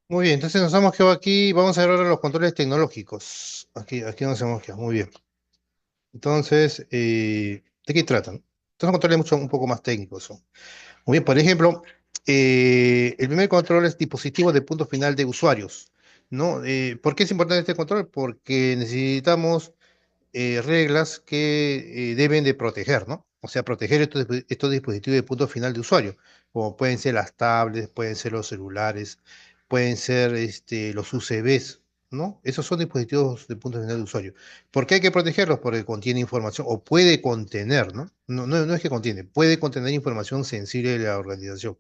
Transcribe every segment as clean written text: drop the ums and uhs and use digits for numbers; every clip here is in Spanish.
Muy bien, entonces nos hemos quedado aquí. Vamos a ver ahora los controles tecnológicos. Aquí nos hemos quedado. Muy bien. Entonces, ¿de qué tratan? Estos son controles un poco más técnicos. Muy bien, por ejemplo, el primer control es dispositivo de punto final de usuarios, ¿no? ¿Por qué es importante este control? Porque necesitamos reglas que deben de proteger, ¿no? O sea, proteger estos dispositivos de punto final de usuario, como pueden ser las tablets, pueden ser los celulares, pueden ser los UCBs, ¿no? Esos son dispositivos de punto final de usuario. ¿Por qué hay que protegerlos? Porque contiene información, o puede contener, ¿no? No es que contiene, puede contener información sensible de la organización.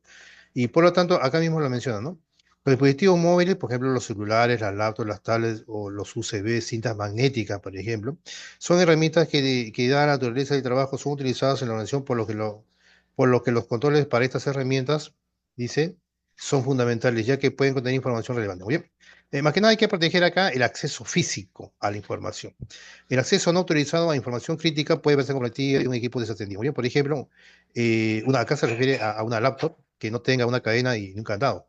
Y por lo tanto, acá mismo lo menciona, ¿no? Los dispositivos móviles, por ejemplo, los celulares, las laptops, las tablets o los USB, cintas magnéticas, por ejemplo, son herramientas que dada la naturaleza del trabajo, son utilizadas en la organización, por lo que los controles para estas herramientas, dice, son fundamentales, ya que pueden contener información relevante. Muy bien. Más que nada hay que proteger acá el acceso físico a la información. El acceso no autorizado a información crítica puede verse convertido en un equipo desatendido. Muy bien, por ejemplo, acá se refiere a una laptop que no tenga una cadena y un candado,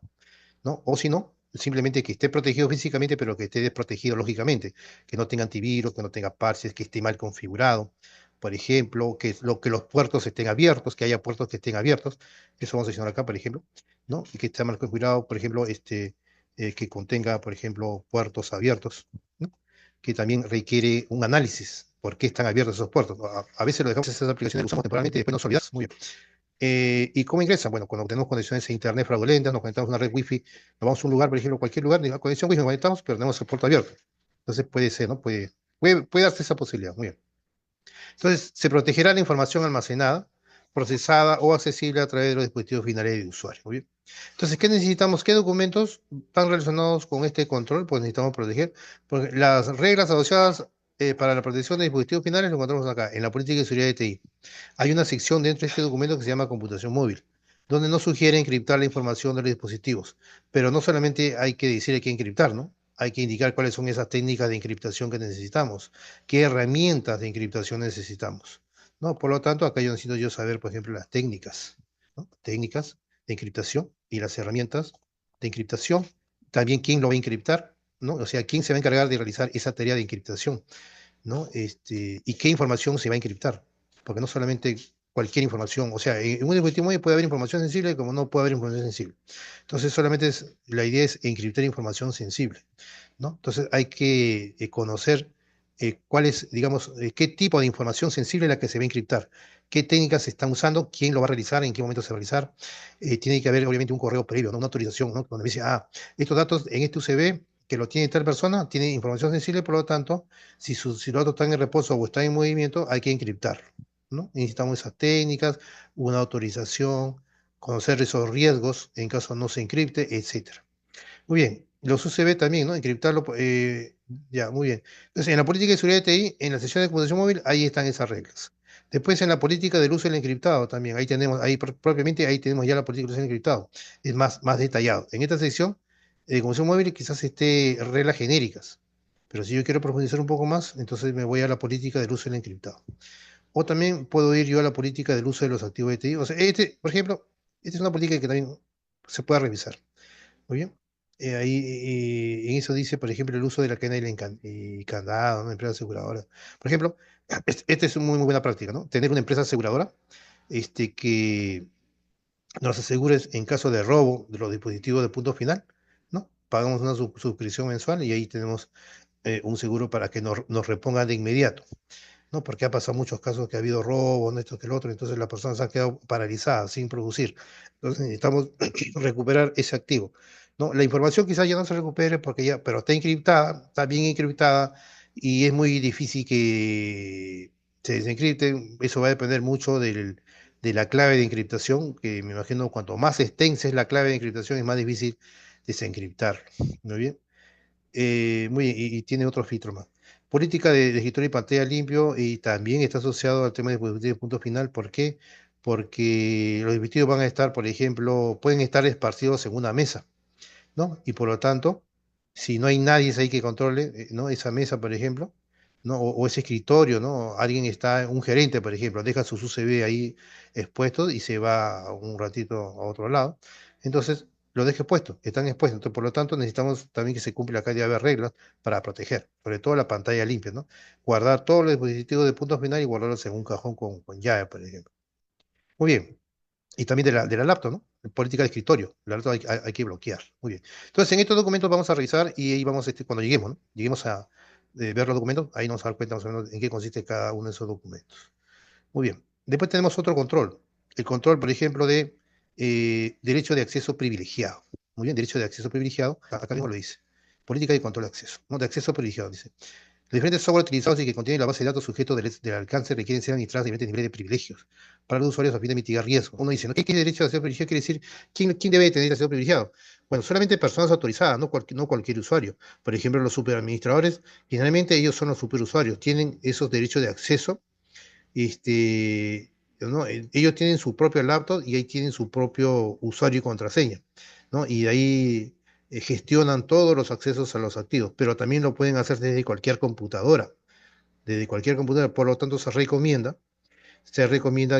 ¿no? O si no, simplemente que esté protegido físicamente, pero que esté desprotegido lógicamente, que no tenga antivirus, que no tenga parches, que esté mal configurado, por ejemplo, que los puertos estén abiertos, que haya puertos que estén abiertos, eso vamos a mencionar acá, por ejemplo, ¿no? Y que esté mal configurado, por ejemplo, que contenga, por ejemplo, puertos abiertos, ¿no? Que también requiere un análisis. ¿Por qué están abiertos esos puertos? A veces lo dejamos esas aplicaciones, las usamos temporalmente y después nos olvidamos. Muy bien. ¿Y cómo ingresan? Bueno, cuando tenemos conexiones a internet fraudulentas, nos conectamos a una red wifi, nos vamos a un lugar, por ejemplo, cualquier lugar, la conexión wifi nos conectamos, pero tenemos el puerto abierto. Entonces puede ser, ¿no? Puede darse esa posibilidad. Muy bien. Entonces, se protegerá la información almacenada, procesada o accesible a través de los dispositivos finales de usuario. Muy bien. Entonces, ¿qué necesitamos? ¿Qué documentos están relacionados con este control? Pues necesitamos proteger. Porque las reglas asociadas para la protección de dispositivos finales lo encontramos acá, en la política de seguridad de TI. Hay una sección dentro de este documento que se llama computación móvil, donde nos sugiere encriptar la información de los dispositivos. Pero no solamente hay que decir hay que encriptar, ¿no? Hay que indicar cuáles son esas técnicas de encriptación que necesitamos, qué herramientas de encriptación necesitamos, ¿no? Por lo tanto, acá yo necesito yo saber, por ejemplo, las técnicas, ¿no? Técnicas de encriptación y las herramientas de encriptación. También quién lo va a encriptar, ¿no? O sea, quién se va a encargar de realizar esa tarea de encriptación, ¿no? Y qué información se va a encriptar, porque no solamente cualquier información, o sea, en un dispositivo móvil puede haber información sensible como no puede haber información sensible. Entonces, la idea es encriptar información sensible, ¿no? Entonces, hay que conocer cuál es, digamos, qué tipo de información sensible es la que se va a encriptar, qué técnicas se están usando, quién lo va a realizar, en qué momento se va a realizar. Tiene que haber, obviamente, un correo previo, ¿no? Una autorización, ¿no? Donde me dice, estos datos en este UCB que lo tiene tal persona, tiene información sensible, por lo tanto, si los datos están en reposo o están en movimiento, hay que encriptarlo, ¿no? Necesitamos esas técnicas, una autorización, conocer esos riesgos en caso no se encripte, etcétera. Muy bien, los UCB también, ¿no? Encriptarlo, ya, muy bien. Entonces, en la política de seguridad de TI, en la sección de computación móvil, ahí están esas reglas. Después, en la política del uso del encriptado también, propiamente, ahí tenemos ya la política del uso del encriptado. Es más detallado. En esta sección de computación móvil quizás esté reglas genéricas, pero si yo quiero profundizar un poco más, entonces me voy a la política del uso del encriptado. O también puedo ir yo a la política del uso de los activos de TI. O sea, por ejemplo, esta es una política que también se puede revisar. Muy bien. Ahí en eso dice, por ejemplo, el uso de la cadena y candado, ¿no? Empresa aseguradora. Por ejemplo, esta es una muy buena práctica, ¿no? Tener una empresa aseguradora que nos asegure en caso de robo de los dispositivos de punto final, ¿no? Pagamos una suscripción mensual y ahí tenemos un seguro para que nos repongan de inmediato, ¿no? Porque ha pasado muchos casos que ha habido robos, ¿no? Esto que el otro, entonces las personas han quedado paralizadas, sin producir. Entonces necesitamos recuperar ese activo, ¿no? La información quizás ya no se recupere porque ya, pero está encriptada, está bien encriptada y es muy difícil que se desencripte. Eso va a depender mucho de la clave de encriptación, que me imagino cuanto más extensa es la clave de encriptación es más difícil desencriptar. ¿Muy bien? Muy bien, y tiene otro filtro más. Política de escritorio y pantalla limpio y también está asociado al tema de dispositivos de punto final. ¿Por qué? Porque los dispositivos van a estar, por ejemplo, pueden estar esparcidos en una mesa, ¿no? Y por lo tanto, si no hay nadie ahí que controle, ¿no? Esa mesa, por ejemplo, ¿no? O ese escritorio, ¿no? Alguien está, un gerente, por ejemplo, deja sus USB ahí expuestos y se va un ratito a otro lado. Entonces, lo deje expuesto, están expuestos. Entonces, por lo tanto, necesitamos también que se cumpla acá de haber reglas para proteger, sobre todo la pantalla limpia, ¿no? Guardar todos los dispositivos de punto final y guardarlos en un cajón con llave, por ejemplo. Muy bien. Y también de la laptop, ¿no? En política de escritorio. La laptop hay que bloquear. Muy bien. Entonces, en estos documentos vamos a revisar y ahí vamos, cuando lleguemos, ¿no? Lleguemos a ver los documentos, ahí nos vamos a dar cuenta más o menos en qué consiste cada uno de esos documentos. Muy bien. Después tenemos otro control. El control, por ejemplo, de derecho de acceso privilegiado. Muy bien, derecho de acceso privilegiado. Acá mismo lo dice. Política de control de acceso. ¿No? De acceso privilegiado, dice. Los diferentes software utilizados y que contienen la base de datos sujetos del alcance requieren ser administrados a diferentes niveles de privilegios para los usuarios a fin de mitigar riesgos. Uno dice, ¿no? ¿Qué derecho de acceso privilegiado? Quiere decir, ¿quién debe tener acceso privilegiado? Bueno, solamente personas autorizadas, no cualquier usuario. Por ejemplo, los superadministradores, generalmente ellos son los superusuarios, tienen esos derechos de acceso, ¿no? Ellos tienen su propio laptop y ahí tienen su propio usuario y contraseña, ¿no? Y de ahí gestionan todos los accesos a los activos, pero también lo pueden hacer desde cualquier computadora, por lo tanto se recomienda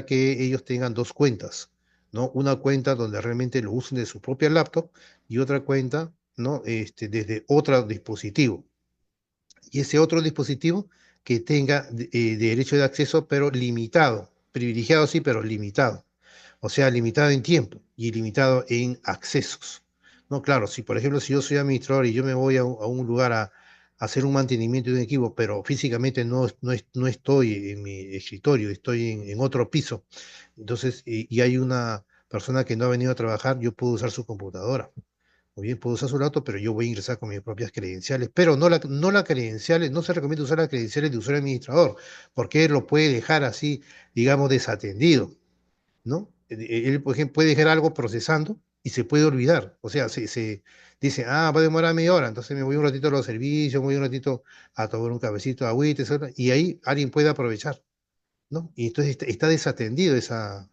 que ellos tengan dos cuentas, ¿no? Una cuenta donde realmente lo usen de su propia laptop y otra cuenta, ¿no? Desde otro dispositivo. Y ese otro dispositivo que tenga derecho de acceso, pero limitado, privilegiado sí, pero limitado. O sea, limitado en tiempo y limitado en accesos. No, claro, si por ejemplo, si yo soy administrador y yo me voy a un lugar a hacer un mantenimiento de un equipo, pero físicamente no estoy en mi escritorio, estoy en otro piso, entonces, y hay una persona que no ha venido a trabajar, yo puedo usar su computadora. Muy bien, puedo usar su dato, pero yo voy a ingresar con mis propias credenciales. Pero no las credenciales, no se recomienda usar las credenciales de usuario administrador, porque él lo puede dejar así, digamos, desatendido, ¿no? Él, por ejemplo, puede dejar algo procesando y se puede olvidar. O sea, se dice, va a demorar media hora, entonces me voy un ratito a los servicios, me voy un ratito a tomar un cafecito, agüita, etcétera, y ahí alguien puede aprovechar, ¿no? Y entonces está desatendido esa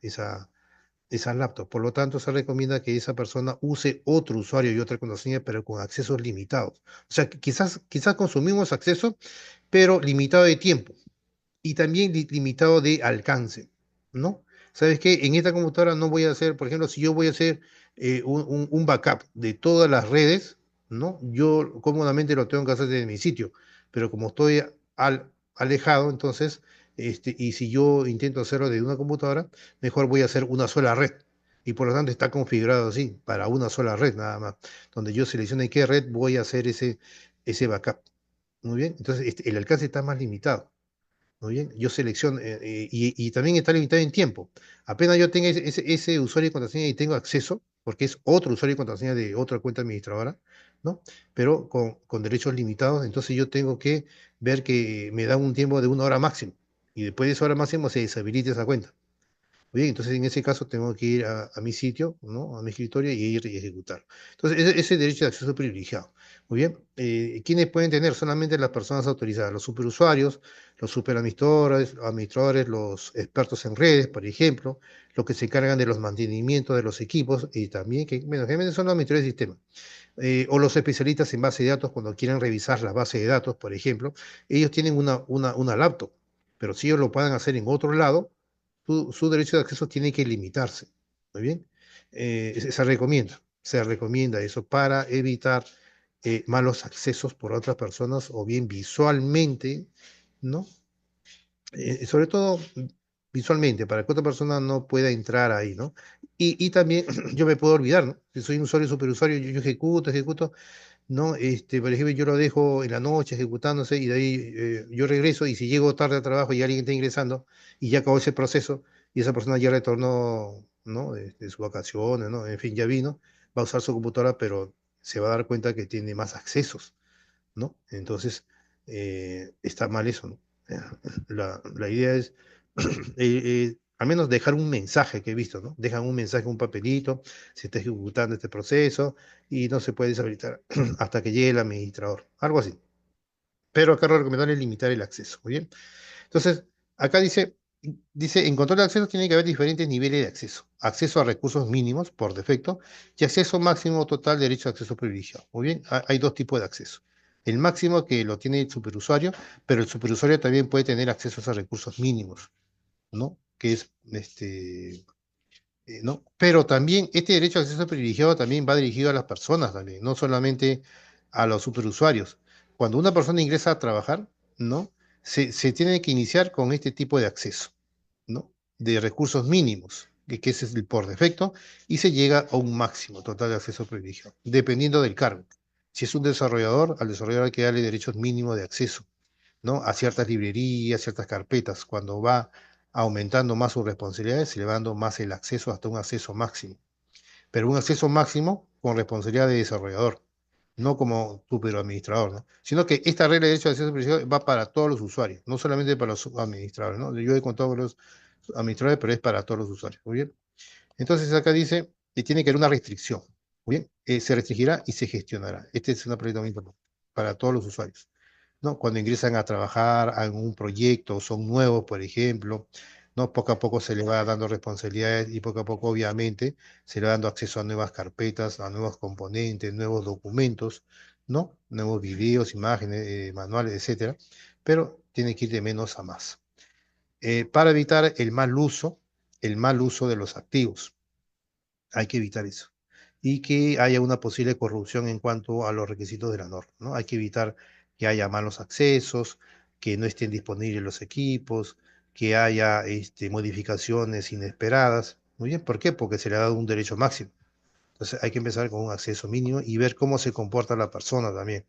laptop. Por lo tanto, se recomienda que esa persona use otro usuario y otra contraseña, pero con accesos limitados. O sea, que quizás consumimos acceso, pero limitado de tiempo y también limitado de alcance, ¿no? ¿Sabes qué? En esta computadora no voy a hacer, por ejemplo, si yo voy a hacer un backup de todas las redes, ¿no? Yo cómodamente lo tengo que hacer desde mi sitio, pero como estoy alejado, entonces, y si yo intento hacerlo de una computadora, mejor voy a hacer una sola red. Y por lo tanto está configurado así, para una sola red nada más, donde yo seleccione qué red voy a hacer ese backup. Muy bien, entonces el alcance está más limitado. Muy bien, yo selecciono, y también está limitado en tiempo. Apenas yo tenga ese usuario y contraseña y tengo acceso, porque es otro usuario y contraseña de otra cuenta administradora, ¿no? Pero con derechos limitados, entonces yo tengo que ver que me da un tiempo de 1 hora máximo. Y después de esa hora máximo se deshabilita esa cuenta. Muy bien, entonces en ese caso tengo que ir a mi sitio, ¿no? A mi escritorio y ir y ejecutar. Entonces, ese derecho de acceso privilegiado. Muy bien. ¿Quiénes pueden tener? Solamente las personas autorizadas, los superusuarios, los superadministradores, los expertos en redes, por ejemplo, los que se encargan de los mantenimientos de los equipos y también, que, bueno, generalmente son los administradores de sistemas, o los especialistas en base de datos cuando quieren revisar la base de datos, por ejemplo, ellos tienen una laptop, pero si ellos lo pueden hacer en otro lado, su derecho de acceso tiene que limitarse. Muy bien. Se recomienda eso para evitar malos accesos por otras personas o bien visualmente, ¿no? Sobre todo visualmente, para que otra persona no pueda entrar ahí, ¿no? Y también yo me puedo olvidar, ¿no? Si soy un usuario, superusuario, yo ejecuto, ¿no? Por ejemplo, yo lo dejo en la noche ejecutándose y de ahí yo regreso y si llego tarde al trabajo y alguien está ingresando y ya acabó ese proceso y esa persona ya retornó, ¿no? De sus vacaciones, ¿no? En fin, ya vino, va a usar su computadora, pero se va a dar cuenta que tiene más accesos, ¿no? Entonces, está mal eso, ¿no? La idea es al menos dejar un mensaje que he visto, ¿no? Dejan un mensaje, un papelito, se está ejecutando este proceso y no se puede deshabilitar hasta que llegue el administrador, algo así. Pero acá lo recomendable es limitar el acceso, ¿muy bien? Entonces, acá dice, en control de acceso tiene que haber diferentes niveles de acceso. Acceso a recursos mínimos por defecto y acceso máximo total derecho a acceso privilegiado. Muy bien, hay dos tipos de acceso. El máximo que lo tiene el superusuario, pero el superusuario también puede tener acceso a recursos mínimos, ¿no? Que es ¿No? Pero también este derecho de acceso privilegiado también va dirigido a las personas también, no solamente a los superusuarios. Cuando una persona ingresa a trabajar, ¿no? Se tiene que iniciar con este tipo de acceso, ¿no? De recursos mínimos, que ese es el por defecto, y se llega a un máximo total de acceso privilegiado, dependiendo del cargo. Si es un desarrollador, al desarrollador hay que darle derechos mínimos de acceso, ¿no? A ciertas librerías, ciertas carpetas. Cuando va aumentando más sus responsabilidades, se le va dando más el acceso hasta un acceso máximo. Pero un acceso máximo con responsabilidad de desarrollador, no como superadministrador, ¿no? Sino que esta regla de derecho de acceso privilegiado va para todos los usuarios, no solamente para los administradores, ¿no? Yo he contado con los administradores, pero es para todos los usuarios, ¿muy bien? Entonces acá dice que tiene que haber una restricción, ¿muy bien? Se restringirá y se gestionará. Esta es una política muy importante para todos los usuarios, ¿no? Cuando ingresan a trabajar en un proyecto, son nuevos, por ejemplo, ¿no? Poco a poco se les va dando responsabilidades y poco a poco, obviamente, se le va dando acceso a nuevas carpetas, a nuevos componentes, nuevos documentos, ¿no? Nuevos videos, imágenes, manuales, etcétera, pero tiene que ir de menos a más. Para evitar el mal uso de los activos. Hay que evitar eso. Y que haya una posible corrupción en cuanto a los requisitos de la norma, ¿no? Hay que evitar que haya malos accesos, que no estén disponibles los equipos, que haya modificaciones inesperadas. Muy bien, ¿por qué? Porque se le ha dado un derecho máximo. Entonces hay que empezar con un acceso mínimo y ver cómo se comporta la persona también,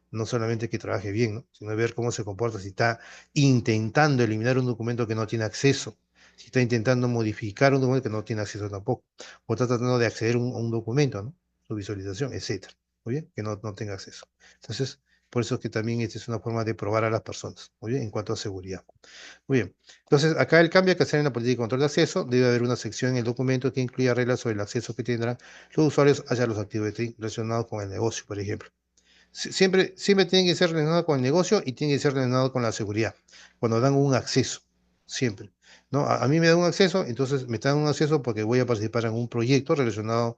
no solamente que trabaje bien, ¿no? Sino ver cómo se comporta, si está intentando eliminar un documento que no tiene acceso, si está intentando modificar un documento que no tiene acceso tampoco, o está tratando de acceder a un documento, ¿no? Su visualización, etcétera. Muy bien, que no tenga acceso. Entonces, por eso es que también esta es una forma de probar a las personas, muy bien, en cuanto a seguridad. Muy bien. Entonces, acá el cambio que hacer en la política de control de acceso, debe haber una sección en el documento que incluya reglas sobre el acceso que tendrán los usuarios hacia los activos relacionados con el negocio, por ejemplo. Siempre tiene que ser relacionado con el negocio y tiene que ser relacionado con la seguridad, cuando dan un acceso, siempre. ¿No? A mí me dan un acceso, entonces me están un acceso porque voy a participar en un proyecto relacionado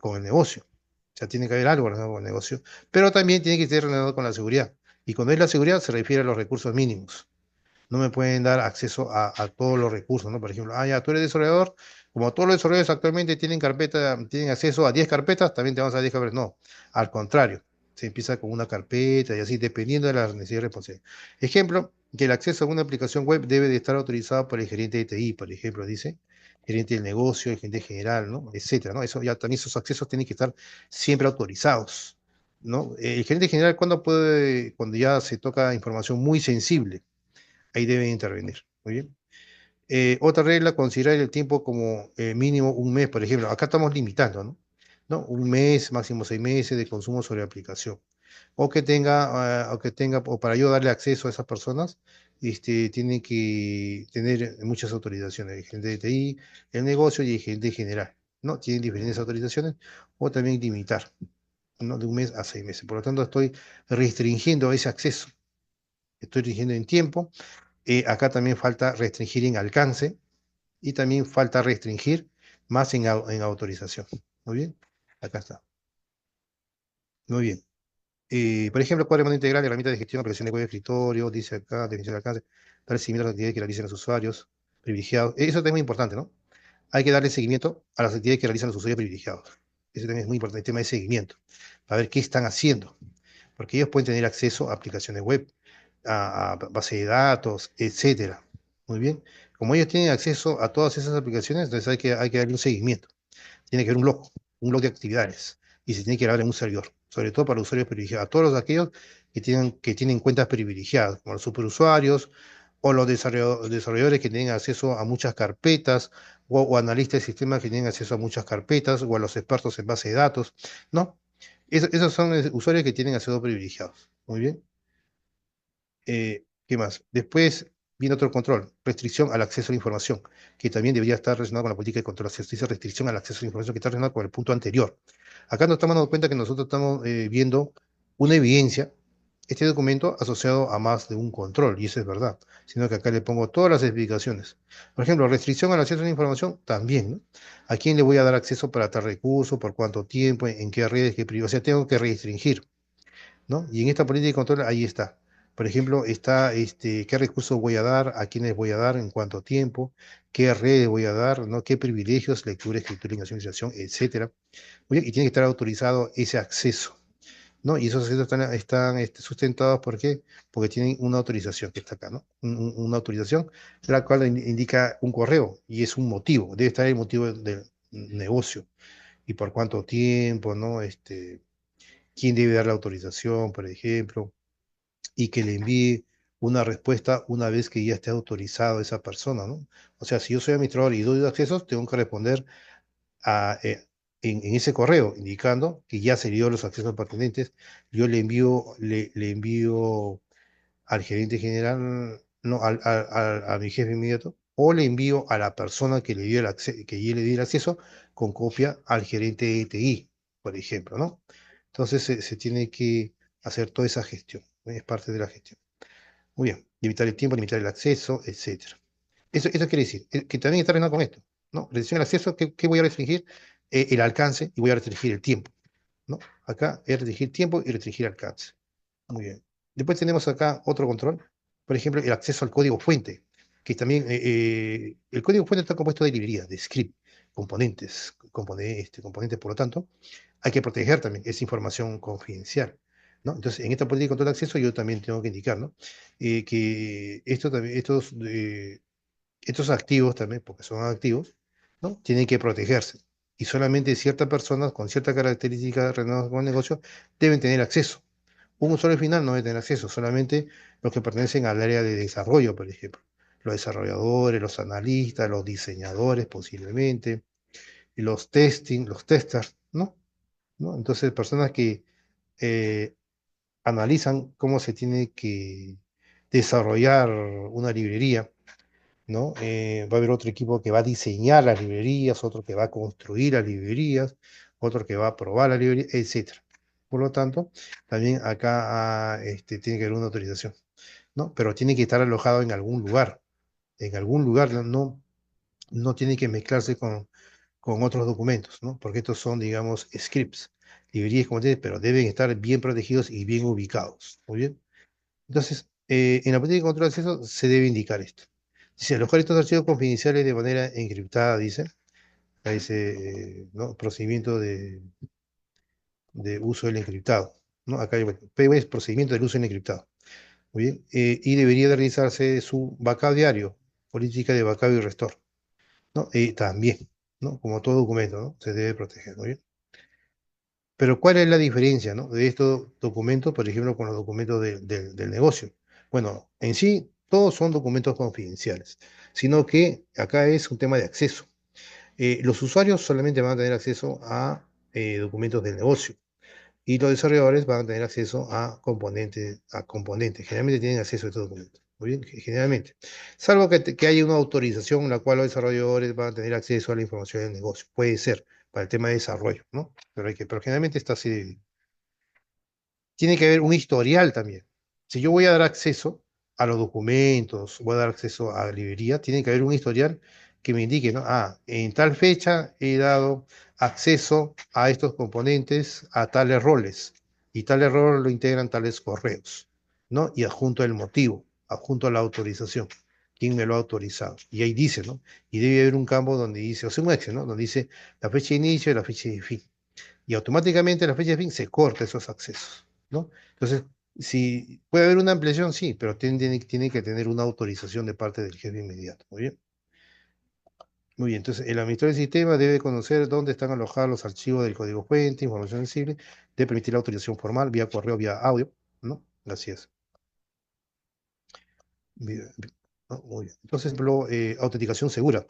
con el negocio. O sea, tiene que haber algo relacionado con el negocio, pero también tiene que estar relacionado con la seguridad. Y cuando es la seguridad se refiere a los recursos mínimos, no me pueden dar acceso a todos los recursos, ¿no? Por ejemplo, ya, tú eres desarrollador, como todos los desarrolladores actualmente tienen carpeta, tienen acceso a 10 carpetas, también te vamos a dar 10 carpetas. No, al contrario, se empieza con una carpeta y así, dependiendo de las necesidades responsables. Ejemplo, que el acceso a una aplicación web debe de estar autorizado por el gerente de TI, por ejemplo, dice, gerente del negocio, el gerente general, ¿no? Etcétera, ¿no? Eso ya también esos accesos tienen que estar siempre autorizados, ¿no? El gerente general, ¿cuándo puede, cuando ya se toca información muy sensible? Ahí deben intervenir. Muy bien. Otra regla, considerar el tiempo como mínimo un mes, por ejemplo. Acá estamos limitando, ¿no? ¿No? Un mes, máximo 6 meses de consumo sobre aplicación. O para yo darle acceso a esas personas, tienen que tener muchas autorizaciones, el gerente de TI, el negocio y el gerente general, ¿no? Tienen diferentes autorizaciones, o también limitar, ¿no? De un mes a 6 meses. Por lo tanto, estoy restringiendo ese acceso. Estoy restringiendo en tiempo. Acá también falta restringir en alcance y también falta restringir más en autorización. Muy bien, acá está. Muy bien. Por ejemplo, cuadro de mando integral, herramienta de gestión, aplicación de web de escritorio, dice acá, definición de alcance, dar seguimiento a las actividades que realicen los usuarios privilegiados. Eso también es muy importante, ¿no? Hay que darle seguimiento a las actividades que realizan los usuarios privilegiados. Eso también es muy importante, el tema de seguimiento, para ver qué están haciendo, porque ellos pueden tener acceso a aplicaciones web, a base de datos, etcétera. Muy bien. Como ellos tienen acceso a todas esas aplicaciones, entonces hay que darle un seguimiento. Tiene que haber un log de actividades, y se tiene que grabar en un servidor, sobre todo para usuarios privilegiados, a todos aquellos que tienen cuentas privilegiadas, como los superusuarios o los desarrolladores que tienen acceso a muchas carpetas, o analistas de sistemas que tienen acceso a muchas carpetas, o a los expertos en base de datos, ¿no? Esos son usuarios que tienen acceso privilegiados. Muy bien. ¿Qué más? Después viene otro control, restricción al acceso a la información, que también debería estar relacionado con la política de control. Se dice restricción al acceso a la información, que está relacionado con el punto anterior. Acá nos estamos dando cuenta que nosotros estamos viendo una evidencia, este documento asociado a más de un control, y eso es verdad, sino que acá le pongo todas las explicaciones. Por ejemplo, restricción al acceso a la información, también, ¿no? ¿A quién le voy a dar acceso para tal recurso, por cuánto tiempo, en qué redes, qué privacidad? O sea, tengo que restringir, ¿no? Y en esta política de control, ahí está. Por ejemplo, está qué recursos voy a dar, a quiénes voy a dar, en cuánto tiempo, qué redes voy a dar, ¿no? Qué privilegios, lectura, escritura, investigación, etcétera. Muy bien, y tiene que estar autorizado ese acceso, ¿no? Y esos accesos están sustentados, ¿por qué? Porque tienen una autorización que está acá, ¿no? Una autorización, la cual indica un correo y es un motivo, debe estar el motivo del negocio y por cuánto tiempo, ¿no? Quién debe dar la autorización, por ejemplo, y que le envíe una respuesta una vez que ya esté autorizado esa persona, ¿no? O sea, si yo soy administrador y doy accesos, tengo que responder a, en ese correo indicando que ya se dio los accesos pertinentes. Yo le envío al gerente general, no, a mi jefe inmediato, o le envío a la persona que le dio que yo le di el acceso con copia al gerente de TI, por ejemplo, ¿no? Entonces se tiene que hacer toda esa gestión, ¿no? Es parte de la gestión. Muy bien, limitar el tiempo, limitar el acceso, etcétera. Eso quiere decir que también está relacionado con esto, ¿no? Restricción al acceso, ¿qué voy a restringir? El alcance y voy a restringir el tiempo, ¿no? Acá es restringir tiempo y restringir alcance. Muy bien. Después tenemos acá otro control, por ejemplo, el acceso al código fuente, que también el código fuente está compuesto de librerías, de script, componentes, por lo tanto, hay que proteger también esa información confidencial, ¿no? Entonces, en esta política de control de acceso yo también tengo que indicar, ¿no? Que estos activos también, porque son activos, ¿no? Tienen que protegerse. Y solamente ciertas personas con ciertas características relacionadas con el negocio deben tener acceso. Un usuario final no debe tener acceso, solamente los que pertenecen al área de desarrollo, por ejemplo. Los desarrolladores, los analistas, los diseñadores posiblemente, y los testing, los testers, ¿no? ¿No? Entonces, personas que eh, analizan cómo se tiene que desarrollar una librería, ¿no? Va a haber otro equipo que va a diseñar las librerías, otro que va a construir las librerías, otro que va a probar la librería, etcétera. Por lo tanto, también acá tiene que haber una autorización, ¿no? Pero tiene que estar alojado en algún lugar, no tiene que mezclarse con otros documentos, ¿no? Porque estos son, digamos, scripts, librerías como tienes, pero deben estar bien protegidos y bien ubicados, ¿muy bien? Entonces, en la política de control de acceso se debe indicar esto. Dice, alojar estos archivos confidenciales de manera encriptada, dice. Acá dice, ¿no? Procedimiento de uso del encriptado, ¿no? Acá hay, bueno, es procedimiento del uso del encriptado. Muy bien. Y debería de realizarse su backup diario, política de backup y restore, ¿no? También, ¿no? Como todo documento, ¿no? Se debe proteger, muy bien. Pero ¿cuál es la diferencia, ¿no? De estos documentos, por ejemplo, con los documentos del negocio? Bueno, en sí, todos son documentos confidenciales, sino que acá es un tema de acceso. Los usuarios solamente van a tener acceso a documentos del negocio y los desarrolladores van a tener acceso a componentes. Generalmente tienen acceso a estos documentos. Muy bien, generalmente. Salvo que haya una autorización en la cual los desarrolladores van a tener acceso a la información del negocio. Puede ser para el tema de desarrollo, ¿no? Pero generalmente está así. Tiene que haber un historial también. Si yo voy a dar acceso a los documentos, voy a dar acceso a la librería, tiene que haber un historial que me indique, ¿no? Ah, en tal fecha he dado acceso a estos componentes a tales roles y tales roles lo integran tales correos, ¿no? Y adjunto el motivo, adjunto la autorización, quién me lo ha autorizado. Y ahí dice, ¿no? Y debe haber un campo donde dice, o sea, un Excel, ¿no? Donde dice la fecha de inicio y la fecha de fin y automáticamente a la fecha de fin se corta esos accesos, ¿no? Entonces, si puede haber una ampliación, sí, pero tiene que tener una autorización de parte del jefe inmediato. Muy bien. Muy bien, entonces el administrador del sistema debe conocer dónde están alojados los archivos del código fuente, información sensible, debe permitir la autorización formal vía correo, vía audio, ¿no? Así es. Bien, bien, ¿no? Muy bien. Entonces, por ejemplo, autenticación segura,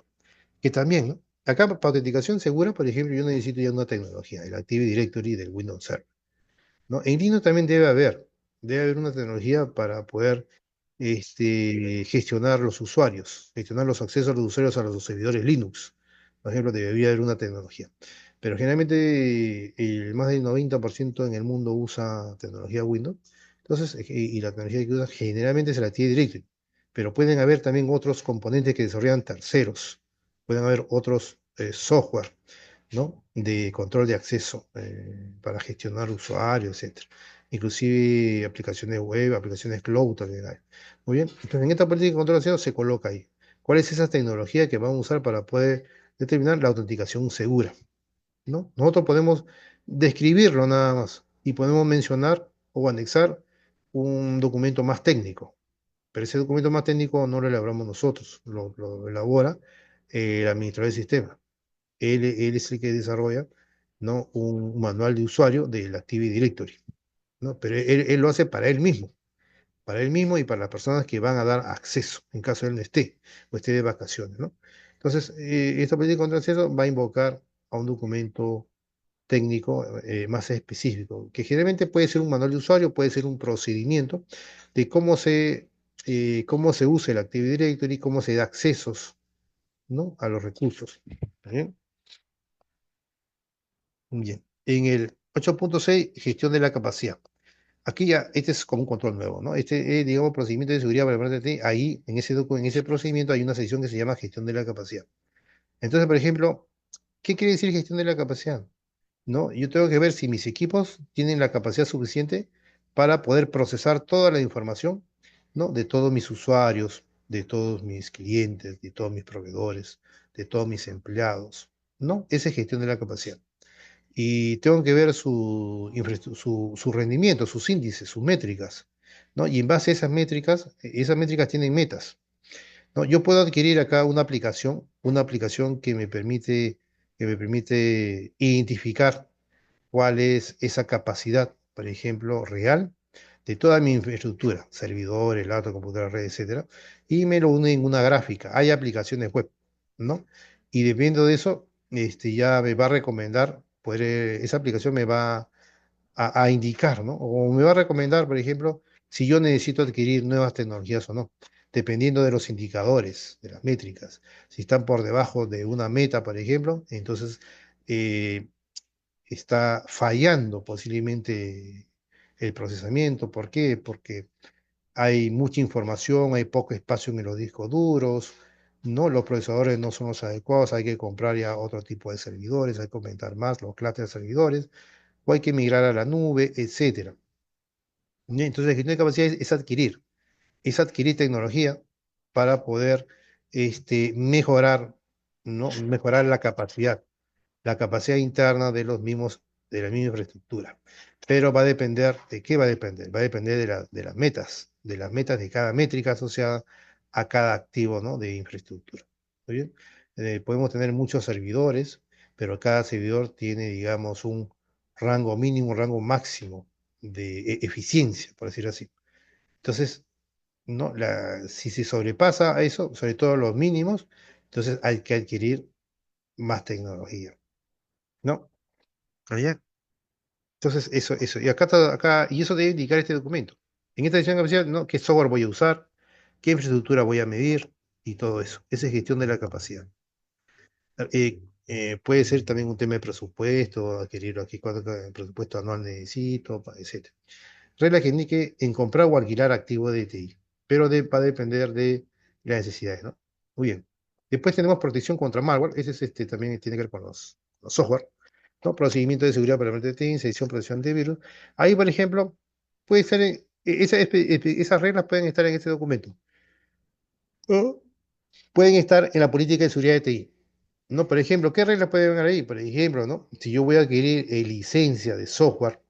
que también, ¿no? Acá para autenticación segura, por ejemplo, yo necesito ya una tecnología, el Active Directory del Windows Server. ¿No? En Linux también debe haber una tecnología para poder gestionar los usuarios, gestionar los accesos de los usuarios a los servidores Linux. Por ejemplo, debería haber una tecnología. Pero generalmente más del 90% en el mundo usa tecnología Windows. Entonces, y la tecnología que usa generalmente es la Active Directory. Pero pueden haber también otros componentes que desarrollan terceros. Pueden haber otros software, ¿no? De control de acceso para gestionar usuarios, etcétera. inclusive aplicaciones web, aplicaciones cloud también hay. Muy bien, entonces en esta política de control de acceso se coloca ahí. ¿Cuál es esa tecnología que vamos a usar para poder determinar la autenticación segura? ¿No? Nosotros podemos describirlo nada más y podemos mencionar o anexar un documento más técnico, pero ese documento más técnico no lo elaboramos nosotros, lo elabora el administrador del sistema. Él es el que desarrolla, ¿no? Un manual de usuario del Active Directory, ¿no? Pero él lo hace para él mismo y para las personas que van a dar acceso, en caso él no esté o esté de vacaciones, ¿no? Entonces, esta política de control de acceso va a invocar a un documento técnico más específico, que generalmente puede ser un manual de usuario, puede ser un procedimiento de cómo se usa el Active Directory, cómo se da accesos, ¿no? A los recursos. ¿Está bien? Bien. En el 8.6, gestión de la capacidad. Aquí ya, este es como un control nuevo, ¿no? Este es, digamos, procedimiento de seguridad para el PRTT. Ahí, en ese procedimiento, hay una sección que se llama gestión de la capacidad. Entonces, por ejemplo, ¿qué quiere decir gestión de la capacidad? ¿No? Yo tengo que ver si mis equipos tienen la capacidad suficiente para poder procesar toda la información, ¿no? De todos mis usuarios, de todos mis clientes, de todos mis proveedores, de todos mis empleados, ¿no? Esa es gestión de la capacidad. Y tengo que ver su rendimiento, sus índices, sus métricas, ¿no? Y en base a esas métricas tienen metas, ¿no? Yo puedo adquirir acá una aplicación que me permite identificar cuál es esa capacidad, por ejemplo, real de toda mi infraestructura, servidores, laptop, computadora, red, etcétera, y me lo une en una gráfica. Hay aplicaciones web, ¿no? Y dependiendo de eso, ya me va a recomendar, esa aplicación me va a indicar, ¿no? O me va a recomendar, por ejemplo, si yo necesito adquirir nuevas tecnologías o no, dependiendo de los indicadores, de las métricas. Si están por debajo de una meta, por ejemplo, entonces eh, está fallando posiblemente el procesamiento. ¿Por qué? Porque hay mucha información, hay poco espacio en los discos duros, ¿no? Los procesadores no son los adecuados, hay que comprar ya otro tipo de servidores, hay que aumentar más los clústeres de servidores, o hay que migrar a la nube, etcétera. ¿No? Entonces, la gestión de capacidad es adquirir tecnología para poder mejorar, ¿no? Mejorar la capacidad interna de de la misma infraestructura. Pero va a depender, ¿de qué va a depender? Va a depender de las metas de cada métrica asociada a cada activo, ¿no? De infraestructura. ¿Está bien? Podemos tener muchos servidores, pero cada servidor tiene, digamos, un rango mínimo, un rango máximo de eficiencia, por decirlo así. Entonces, ¿no? Si se sobrepasa a eso, sobre todo los mínimos, entonces hay que adquirir más tecnología, ¿no? Ah, ya. Entonces, eso. Y y eso debe indicar este documento. En esta decisión capacidad, ¿no? ¿Qué software voy a usar? ¿Qué infraestructura voy a medir? Y todo eso. Esa es gestión de la capacidad. Puede ser también un tema de presupuesto, adquirirlo aquí, cuánto presupuesto anual necesito, etc. Regla que indique en comprar o alquilar activo de TI, pero va a depender de las necesidades, ¿no? Muy bien. Después tenemos protección contra malware, ese es también tiene que ver con los software, ¿no? Procedimiento de seguridad para el TI, sección protección de virus. Ahí, por ejemplo, puede ser, esas reglas pueden estar en este documento. O pueden estar en la política de seguridad de TI. ¿No? Por ejemplo, ¿qué reglas pueden haber ahí? Por ejemplo, ¿no? Si yo voy a adquirir licencia de software,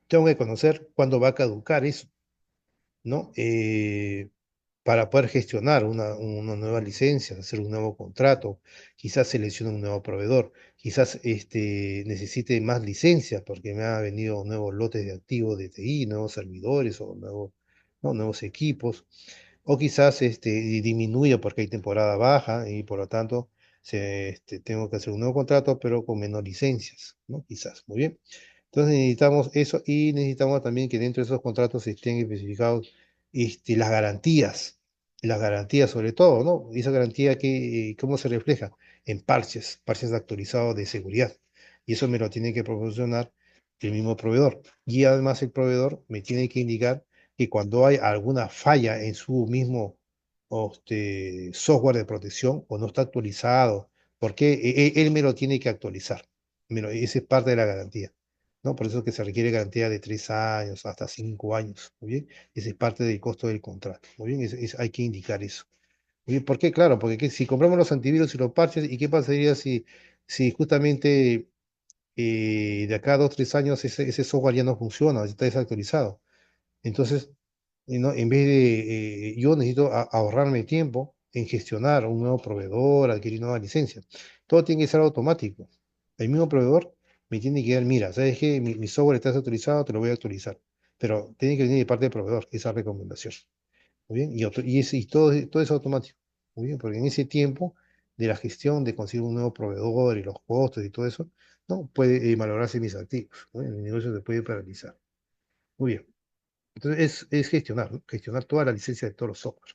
tengo que conocer cuándo va a caducar eso. ¿No? Para poder gestionar una nueva licencia, hacer un nuevo contrato, quizás seleccione un nuevo proveedor, quizás necesite más licencias porque me han venido nuevos lotes de activos de TI, nuevos servidores o ¿no? Nuevos equipos, o quizás disminuya porque hay temporada baja y por lo tanto tengo que hacer un nuevo contrato pero con menos licencias, ¿no? Quizás, muy bien. Entonces necesitamos eso y necesitamos también que dentro de esos contratos estén especificados las garantías sobre todo, ¿no? Y esa garantía ¿cómo se refleja? En parches actualizados de seguridad. Y eso me lo tiene que proporcionar el mismo proveedor. Y además el proveedor me tiene que indicar que cuando hay alguna falla en su mismo software de protección o no está actualizado, porque él me lo tiene que actualizar. Esa es parte de la garantía. ¿no? Por eso es que se requiere garantía de 3 años hasta 5 años, ¿muy bien? Ese es parte del costo del contrato, ¿muy bien? Hay que indicar eso. Muy bien, ¿por qué? Claro, porque si compramos los antivirus y los parches, ¿y qué pasaría si justamente de acá a 2, 3 años ese software ya no funciona, está desactualizado? Entonces, no, en vez de, yo necesito ahorrarme tiempo en gestionar un nuevo proveedor, adquirir nueva licencia. Todo tiene que ser automático. El mismo proveedor me tiene que dar, mira, ¿sabes qué? Mi software está desactualizado, te lo voy a actualizar. Pero tiene que venir de parte del proveedor, esa recomendación. Muy bien, y todo es automático. Muy bien, porque en ese tiempo de la gestión de conseguir un nuevo proveedor y los costos y todo eso, no puede malograrse mis activos, ¿no? El negocio se puede paralizar. Muy bien. Entonces es gestionar, ¿no? Gestionar toda la licencia de todos los software.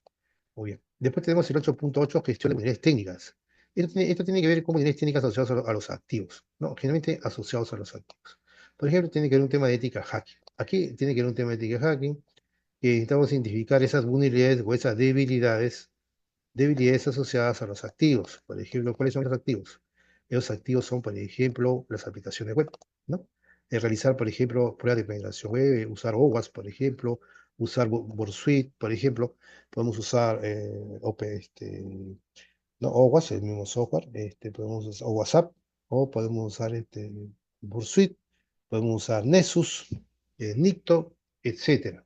Muy bien. Después tenemos el 8.8, gestión de unidades técnicas. Esto tiene que ver con unidades técnicas asociadas a los activos, ¿no? Generalmente asociados a los activos. Por ejemplo, tiene que ver un tema de ética hacking. Aquí tiene que ver un tema de ética hacking, que necesitamos identificar esas vulnerabilidades o esas debilidades asociadas a los activos. Por ejemplo, ¿cuáles son los activos? Esos activos son, por ejemplo, las aplicaciones web, ¿no? Realizar, por ejemplo, pruebas de penetración web, usar OWASP, por ejemplo, usar Bursuit, por ejemplo, podemos usar no, OWASP, el mismo software, podemos usar o WhatsApp, o podemos usar Bursuit, podemos usar Nessus, Nikto, etcétera,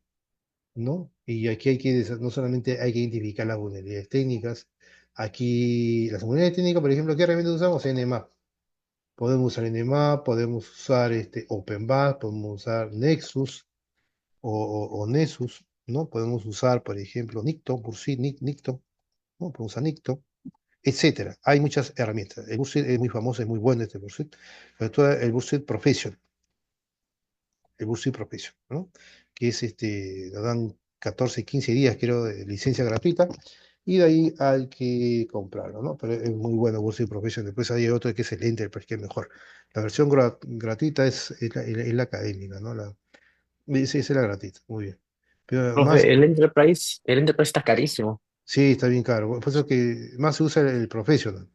¿no? Y aquí no solamente hay que identificar las vulnerabilidades técnicas, aquí las vulnerabilidades técnicas, por ejemplo, ¿qué herramienta usamos? Nmap. Podemos usar Nmap, podemos usar OpenBAS, podemos usar Nexus o Nessus, ¿no? Podemos usar, por ejemplo, Nikto, Bursit, Nikto, ¿no? Podemos usar Nikto, etcétera. Hay muchas herramientas. El Bursit es muy famoso, es muy bueno este Bursit, sobre todo el Bursit Professional, el Bursi Profession, ¿no? Que es nos dan 14, 15 días, creo, de licencia gratuita, y de ahí hay que comprarlo, ¿no? Pero es muy bueno Bursi Profession. Después hay otro que es el Enterprise, que es mejor. La versión gratuita es la académica, ¿no? Esa es la gratuita, muy bien. Pero más, Profe, el Enterprise está carísimo. sí, está bien caro. Por eso que más se usa el Professional.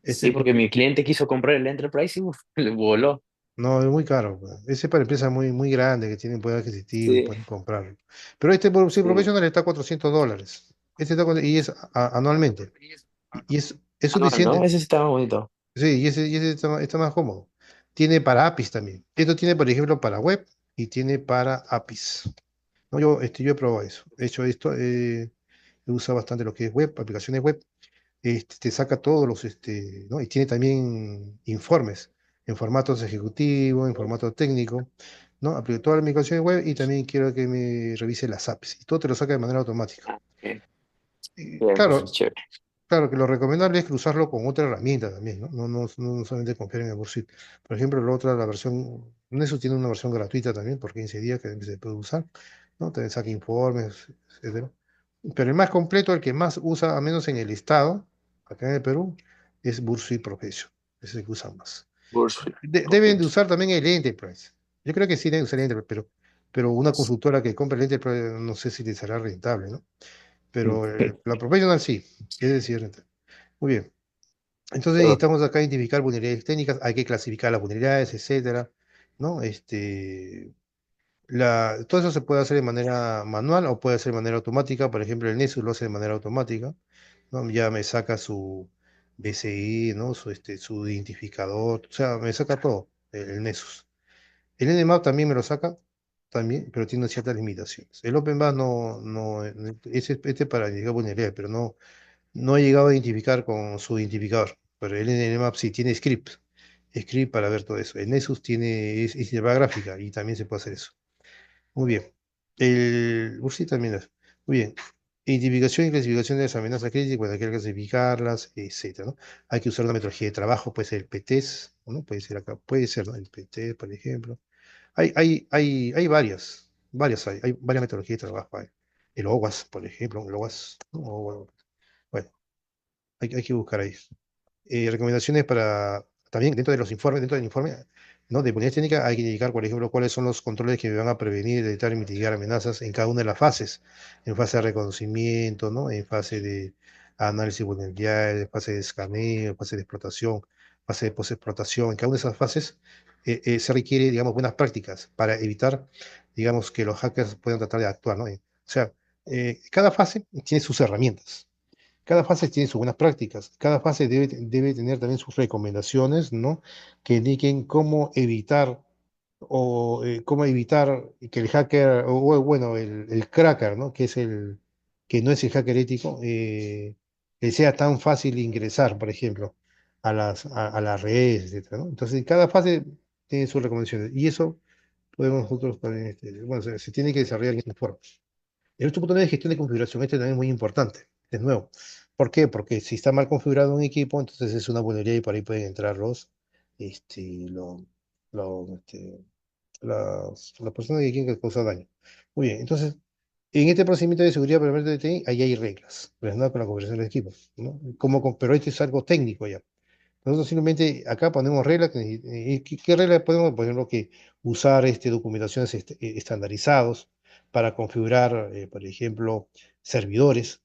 Sí, porque Porque mi cliente quiso comprar el Enterprise y uf, le voló. no, es muy caro, pues. Ese es para empresas muy, muy grandes que tienen poder adquisitivo y Sí, pueden comprarlo. Pero este por sí sí. Professional está a $400. Y es anualmente. Y es Anual, ¿no? suficiente. Ese sí estaba bonito. Sí, y ese está más cómodo. Tiene para APIs también. Esto tiene, por ejemplo, para web y tiene para APIs. No, yo he probado eso. He hecho esto, he usado bastante lo que es web, aplicaciones web. Te saca todos ¿no? Y tiene también informes en formatos ejecutivo, en formato técnico, ¿no? Aplico toda la migración web y también quiero que me revise las apps. Y todo te lo saca de manera automática. Ah, bien, bien, pues Claro, chévere. claro que lo recomendable es cruzarlo con otra herramienta también, ¿no? No solamente confiar en el Bursit. Por ejemplo, la versión, Nessus tiene una versión gratuita también por 15 días que se puede usar, ¿no? Te saca informes, etcétera. Pero el más completo, el que más usa, a menos en el estado, acá en el Perú, es Bursuit Profession. Ese es el que usa más. Bullshit. Deben de usar también el Enterprise. Yo creo que sí deben usar el Enterprise, pero una consultora que compre el Enterprise no sé si le será rentable, ¿no? Pero la Professional sí, es decir, rentable. Muy bien. Entonces necesitamos acá identificar vulnerabilidades técnicas, hay que clasificar las vulnerabilidades, etcétera, ¿no? Todo eso se puede hacer de manera manual o puede hacer de manera automática. Por ejemplo, el Nessus lo hace de manera automática, ¿no? Ya me saca su BCI, ¿no? Su identificador, o sea, me saca todo, el Nessus. El Nmap también me lo saca, también, pero tiene ciertas limitaciones. El OpenBAS este es para identificar vulnerabilidades, pero no he llegado a identificar con su identificador. Pero el Nmap sí tiene script para ver todo eso. El Nessus es interfaz gráfica y también se puede hacer eso. Muy bien. Sí, también es. Muy bien. Identificación y clasificación de las amenazas críticas, cuando hay que clasificarlas, etcétera, ¿no? Hay que usar una metodología de trabajo, puede ser el PTES, ¿no? Puede ser acá, puede ser, ¿no? El PTES, por ejemplo. Hay hay varias metodologías de trabajo. El OWASP, por ejemplo, el OWASP, ¿no? Bueno, hay que buscar ahí. Recomendaciones también dentro del informe, ¿no? De política técnica hay que indicar, por ejemplo, cuáles son los controles que me van a prevenir, detectar y mitigar amenazas en cada una de las fases, en fase de reconocimiento, ¿no? En fase de análisis de vulnerabilidades, fase de escaneo, fase de explotación, fase de postexplotación. En cada una de esas fases se requiere, digamos, buenas prácticas para evitar, digamos, que los hackers puedan tratar de actuar, ¿no? O sea, cada fase tiene sus herramientas. Cada fase tiene sus buenas prácticas. Cada fase debe tener también sus recomendaciones, ¿no? Que indiquen cómo evitar cómo evitar que el hacker, bueno, el cracker, ¿no? Que no es el hacker ético, que sea tan fácil ingresar, por ejemplo, a las redes, etcétera, ¿no? Entonces, cada fase tiene sus recomendaciones. Y eso podemos nosotros también, bueno, se tiene que desarrollar en esta forma. El otro punto de gestión de configuración, este también es muy importante, de nuevo. ¿Por qué? Porque si está mal configurado un equipo, entonces es una vulnerabilidad y por ahí pueden entrar este, lo- los, las personas que quieren causar daño. Muy bien, entonces, en este procedimiento de seguridad por parte de TI, ahí hay reglas relacionadas con la configuración del equipo, ¿no? Pero esto es algo técnico ya. Nosotros simplemente acá ponemos reglas. ¿Qué reglas podemos? Por ejemplo, que usar documentaciones estandarizados para configurar, por ejemplo, servidores,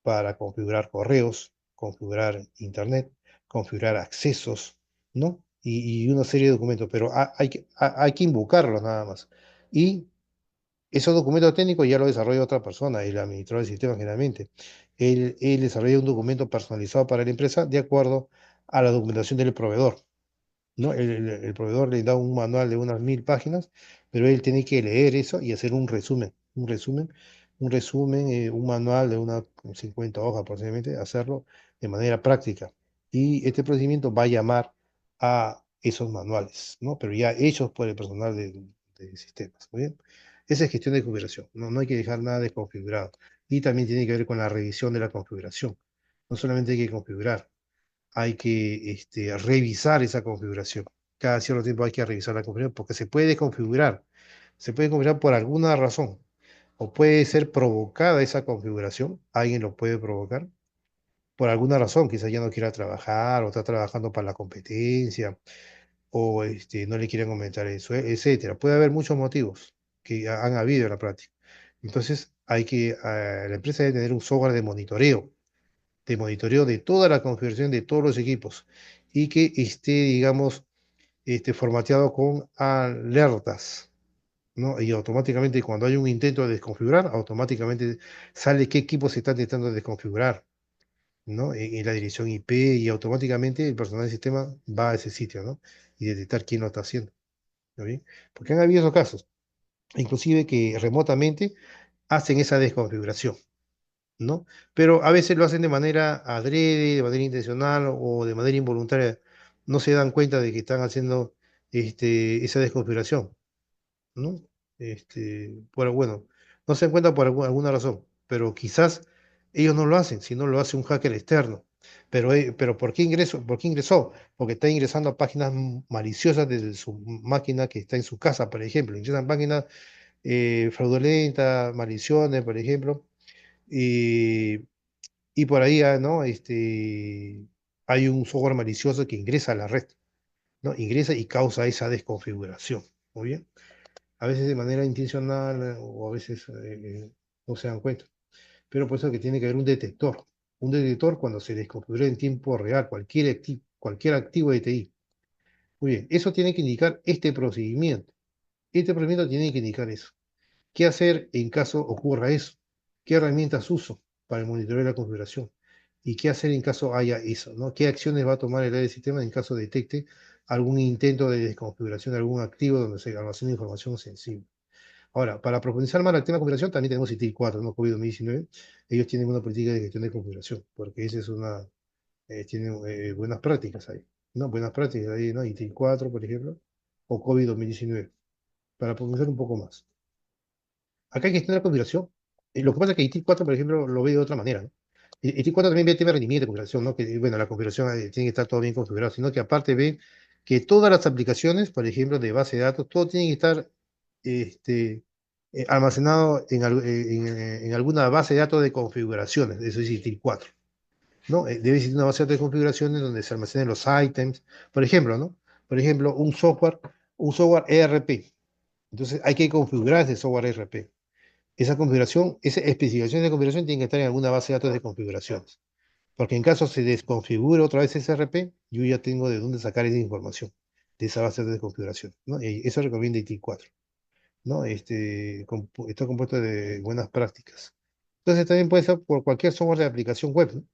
para configurar correos, configurar internet, configurar accesos, ¿no? Y una serie de documentos, pero hay que invocarlos nada más. Y esos documentos técnicos ya lo desarrolla otra persona, el administrador del sistema generalmente. Él desarrolla un documento personalizado para la empresa de acuerdo a la documentación del proveedor, ¿no? El proveedor le da un manual de unas 1000 páginas, pero él tiene que leer eso y hacer un manual de unas 50 hojas aproximadamente, hacerlo de manera práctica. Y este procedimiento va a llamar a esos manuales, ¿no? Pero ya hechos por el personal de sistemas, ¿muy bien? Esa es gestión de configuración, no, no hay que dejar nada desconfigurado. Y también tiene que ver con la revisión de la configuración. No solamente hay que configurar, hay que revisar esa configuración. Cada cierto tiempo hay que revisar la configuración porque se puede configurar. Se puede configurar por alguna razón. O puede ser provocada esa configuración. Alguien lo puede provocar por alguna razón. Quizás ya no quiera trabajar o está trabajando para la competencia o no le quieren aumentar eso, etcétera. Puede haber muchos motivos que han habido en la práctica. Entonces, la empresa debe tener un software de monitoreo de toda la configuración de todos los equipos y que esté, digamos, formateado con alertas, ¿no? Y automáticamente cuando hay un intento de desconfigurar, automáticamente sale qué equipo se está intentando desconfigurar, ¿no? En la dirección IP y automáticamente el personal del sistema va a ese sitio, ¿no? Y detectar quién lo está haciendo, ¿no bien? Porque han habido esos casos, inclusive que remotamente hacen esa desconfiguración, ¿no? Pero a veces lo hacen de manera adrede, de manera intencional o de manera involuntaria. No se dan cuenta de que están haciendo esa desconfiguración, ¿no? Bueno, no se dan cuenta por alguna razón, pero quizás ellos no lo hacen, sino lo hace un hacker externo. Pero ¿por qué ingresó? ¿Por qué ingresó? Porque está ingresando a páginas maliciosas desde su máquina que está en su casa, por ejemplo. Ingresan páginas fraudulentas, maliciosas, por ejemplo. Y por ahí, ¿no? Hay un software malicioso que ingresa a la red, ¿no? Ingresa y causa esa desconfiguración. Muy bien. A veces de manera intencional o a veces no se dan cuenta. Pero por eso que tiene que haber un detector. Un detector cuando se desconfigura en tiempo real cualquier activo de TI. Muy bien. Eso tiene que indicar este procedimiento. Este procedimiento tiene que indicar eso. ¿Qué hacer en caso ocurra eso? ¿Qué herramientas uso para el monitoreo de la configuración? ¿Y qué hacer en caso haya eso? ¿No? ¿Qué acciones va a tomar el área de sistema en caso detecte algún intento de desconfiguración de algún activo donde se almacena información sensible? Ahora, para profundizar más el tema de configuración, también tenemos ITIL 4, ¿no? COVID 2019. Ellos tienen una política de gestión de configuración, porque esa es tiene buenas prácticas ahí, ¿no? Buenas prácticas ahí, ¿no? ITIL 4, por ejemplo, o COVID 2019, para profundizar un poco más. Acá hay gestión de la configuración. Lo que pasa es que ITIL 4, por ejemplo, lo ve de otra manera, ¿no? ITIL 4 también ve el tema de rendimiento de configuración, ¿no? Que, bueno, la configuración tiene que estar todo bien configurado, sino que aparte ve que todas las aplicaciones, por ejemplo, de base de datos, todo tiene que estar este, almacenado en alguna base de datos de configuraciones, eso es ITIL 4, ¿no? Debe existir una base de datos de configuraciones donde se almacenen los ítems, por ejemplo, ¿no? Por ejemplo, un software ERP. Entonces hay que configurar ese software ERP. Esa configuración, esa especificación de configuración tiene que estar en alguna base de datos de configuraciones. Porque en caso se desconfigure otra vez ese RP, yo ya tengo de dónde sacar esa información. de esa base de configuración, ¿no? Y eso recomienda IT4, ¿no? Está compuesto de buenas prácticas. Entonces también puede ser por cualquier software de aplicación web, ¿no?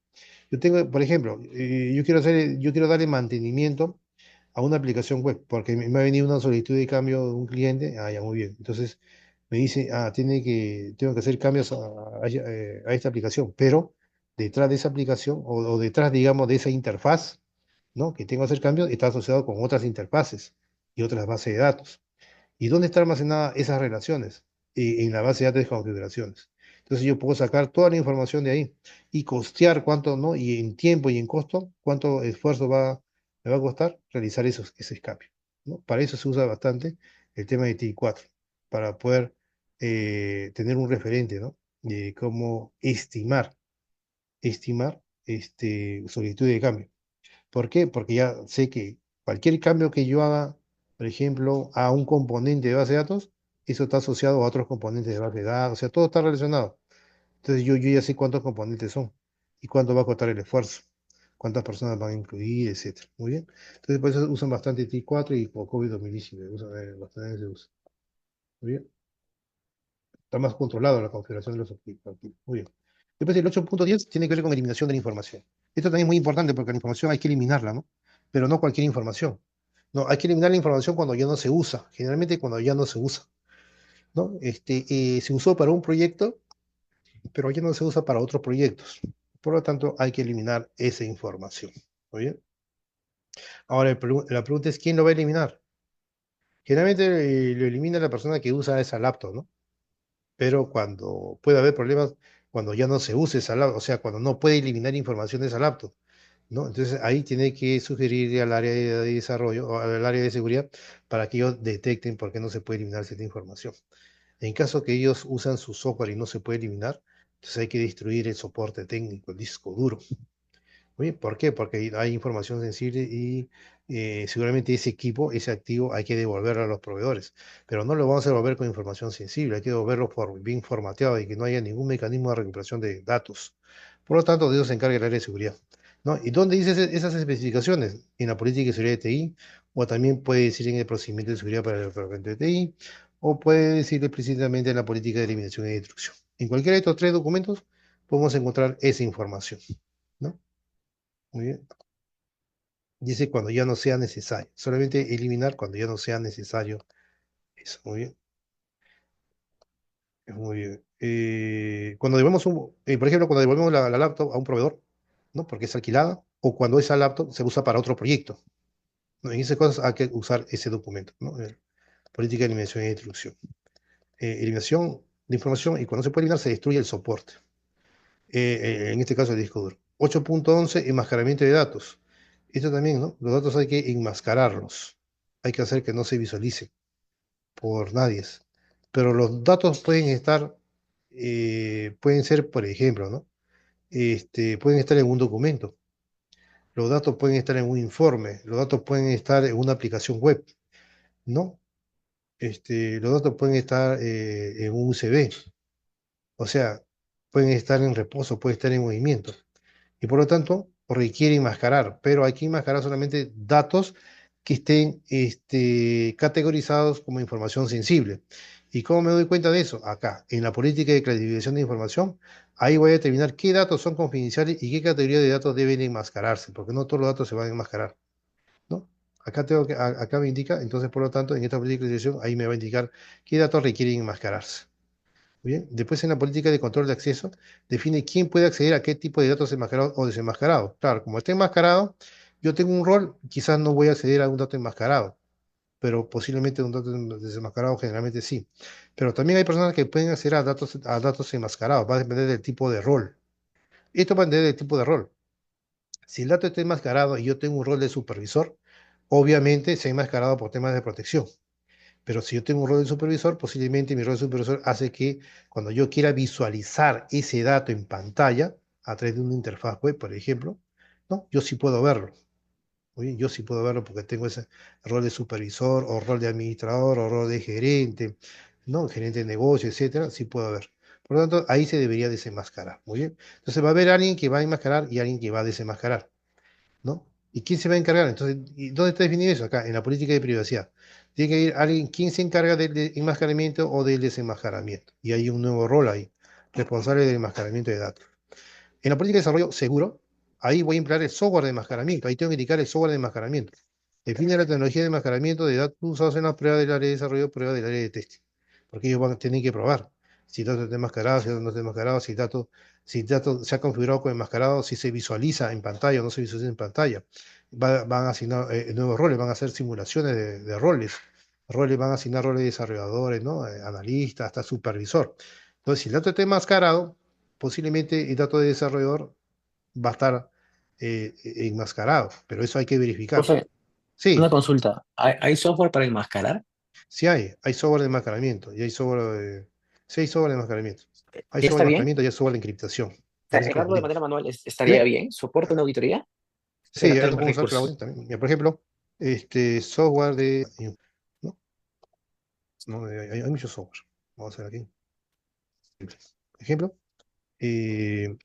Yo tengo, por ejemplo, yo quiero darle mantenimiento a una aplicación web, porque me ha venido una solicitud de cambio de un cliente, ah, ya, muy bien. Entonces me dice, ah, tengo que hacer cambios a esta aplicación, pero detrás de esa aplicación, o detrás, digamos, de esa interfaz, ¿no? Que tengo que hacer cambios, está asociado con otras interfaces y otras bases de datos. ¿Y dónde están almacenadas esas relaciones? En la base de datos de configuraciones. Entonces yo puedo sacar toda la información de ahí y costear cuánto, ¿no? Y en tiempo y en costo, cuánto esfuerzo me va a costar realizar ese cambio, ¿no? Para eso se usa bastante el tema de TI4, para poder tener un referente, ¿no? De cómo estimar solicitud de cambio. ¿Por qué? Porque ya sé que cualquier cambio que yo haga, por ejemplo, a un componente de base de datos, eso está asociado a otros componentes de base de datos, o sea, todo está relacionado. Entonces yo ya sé cuántos componentes son y cuánto va a costar el esfuerzo, cuántas personas van a incluir, etcétera. Muy bien. Entonces por eso usan bastante T4 y COVID 2019, usan bastante se usa. Muy bien. Está más controlado la configuración de los aplicativos. Muy bien. Después el 8.10 tiene que ver con eliminación de la información. Esto también es muy importante porque la información hay que eliminarla, ¿no? Pero no cualquier información. No, hay que eliminar la información cuando ya no se usa, generalmente cuando ya no se usa, ¿no? Se usó para un proyecto, pero ya no se usa para otros proyectos. Por lo tanto, hay que eliminar esa información. ¿Muy bien? Ahora, la pregunta es, ¿quién lo va a eliminar? Generalmente lo elimina la persona que usa esa laptop, ¿no? Pero cuando puede haber problemas, cuando ya no se use esa laptop, o sea, cuando no puede eliminar información de esa laptop, ¿no? Entonces ahí tiene que sugerir al área de desarrollo o al área de seguridad para que ellos detecten por qué no se puede eliminar cierta información. En caso que ellos usan su software y no se puede eliminar, entonces hay que destruir el soporte técnico, el disco duro. Oye, ¿por qué? Porque hay información sensible y seguramente ese equipo, ese activo, hay que devolverlo a los proveedores. Pero no lo vamos a devolver con información sensible, hay que devolverlo bien formateado y que no haya ningún mecanismo de recuperación de datos. Por lo tanto, de eso se encarga el área de seguridad, ¿no? ¿Y dónde dice esas especificaciones? En la política de seguridad de TI, o también puede decir en el procedimiento de seguridad para el departamento de TI, o puede decir explícitamente en la política de eliminación y destrucción. En cualquiera de estos tres documentos podemos encontrar esa información, ¿no? Muy bien. Dice cuando ya no sea necesario. Solamente eliminar cuando ya no sea necesario. Eso, muy bien. Muy bien. Cuando devolvemos por ejemplo, cuando devolvemos la laptop a un proveedor, ¿no? Porque es alquilada, o cuando esa laptop se usa para otro proyecto, ¿no? En esas cosas hay que usar ese documento, ¿no? Política de eliminación y destrucción. Eliminación de información y cuando se puede eliminar se destruye el soporte. En este caso el disco duro. 8.11, enmascaramiento de datos. Esto también, ¿no? Los datos hay que enmascararlos. Hay que hacer que no se visualicen por nadie. Pero los datos pueden ser, por ejemplo, ¿no? Pueden estar en un documento, los datos pueden estar en un informe, los datos pueden estar en una aplicación web, ¿no? Los datos pueden estar en un USB, o sea, pueden estar en reposo, pueden estar en movimiento. Y por lo tanto requiere enmascarar, pero hay que enmascarar solamente datos que estén categorizados como información sensible. ¿Y cómo me doy cuenta de eso? Acá, en la política de clasificación de información, ahí voy a determinar qué datos son confidenciales y qué categoría de datos deben enmascararse, porque no todos los datos se van a enmascarar, ¿no? Acá me indica, entonces por lo tanto, en esta política de clasificación, ahí me va a indicar qué datos requieren enmascararse. Muy bien. Después en la política de control de acceso define quién puede acceder a qué tipo de datos enmascarados o desenmascarados. Claro, como está enmascarado, yo tengo un rol, quizás no voy a acceder a un dato enmascarado, pero posiblemente un dato desenmascarado generalmente sí. Pero también hay personas que pueden acceder a datos enmascarados, va a depender del tipo de rol. Esto va a depender del tipo de rol. Si el dato está enmascarado y yo tengo un rol de supervisor, obviamente se ha enmascarado por temas de protección. Pero si yo tengo un rol de supervisor, posiblemente mi rol de supervisor hace que cuando yo quiera visualizar ese dato en pantalla, a través de una interfaz web, por ejemplo, ¿no? Yo sí puedo verlo. Muy bien, yo sí puedo verlo porque tengo ese rol de supervisor, o rol de administrador, o rol de gerente, ¿no? Gerente de negocio, etcétera, sí puedo ver. Por lo tanto, ahí se debería desenmascarar. Muy bien. Entonces va a haber alguien que va a enmascarar y alguien que va a desenmascarar, ¿no? ¿Y quién se va a encargar? Entonces, ¿y dónde está definido eso? Acá, en la política de privacidad. Tiene que ir alguien, ¿quién se encarga del enmascaramiento o del desenmascaramiento? Y hay un nuevo rol ahí, responsable del enmascaramiento de datos. En la política de desarrollo seguro, ahí voy a emplear el software de enmascaramiento. Ahí tengo que indicar el software de enmascaramiento. Define la tecnología de enmascaramiento de datos usados en las pruebas del área de desarrollo, pruebas del área de testing. Porque ellos van a tener que probar si el dato está enmascarado, si el dato no está enmascarado, si el dato se ha configurado con enmascarado, si se visualiza en pantalla o no se visualiza en pantalla. Van a asignar nuevos roles, van a hacer simulaciones de roles. Roles van a asignar roles de desarrolladores, ¿no? Analistas, hasta supervisor. Entonces, si el dato está enmascarado, posiblemente el dato de desarrollador va a estar enmascarado, pero eso hay que verificar. Profe, una Sí, consulta. ¿Hay software para enmascarar? sí hay software de enmascaramiento y hay software de, sí hay software de enmascaramiento. Hay ¿Ya software está de bien? enmascaramiento y hay software de encriptación. O A sea, veces errarlo de confundimos. manera manual estaría Dime. bien. ¿Soporta una auditoría? Sí, ahí Redactar lo los podemos usar Cloud recursos. también. Mira, por ejemplo, software de, ¿no? ¿No? Hay muchos software. Vamos a ver aquí. Ejemplo, eh,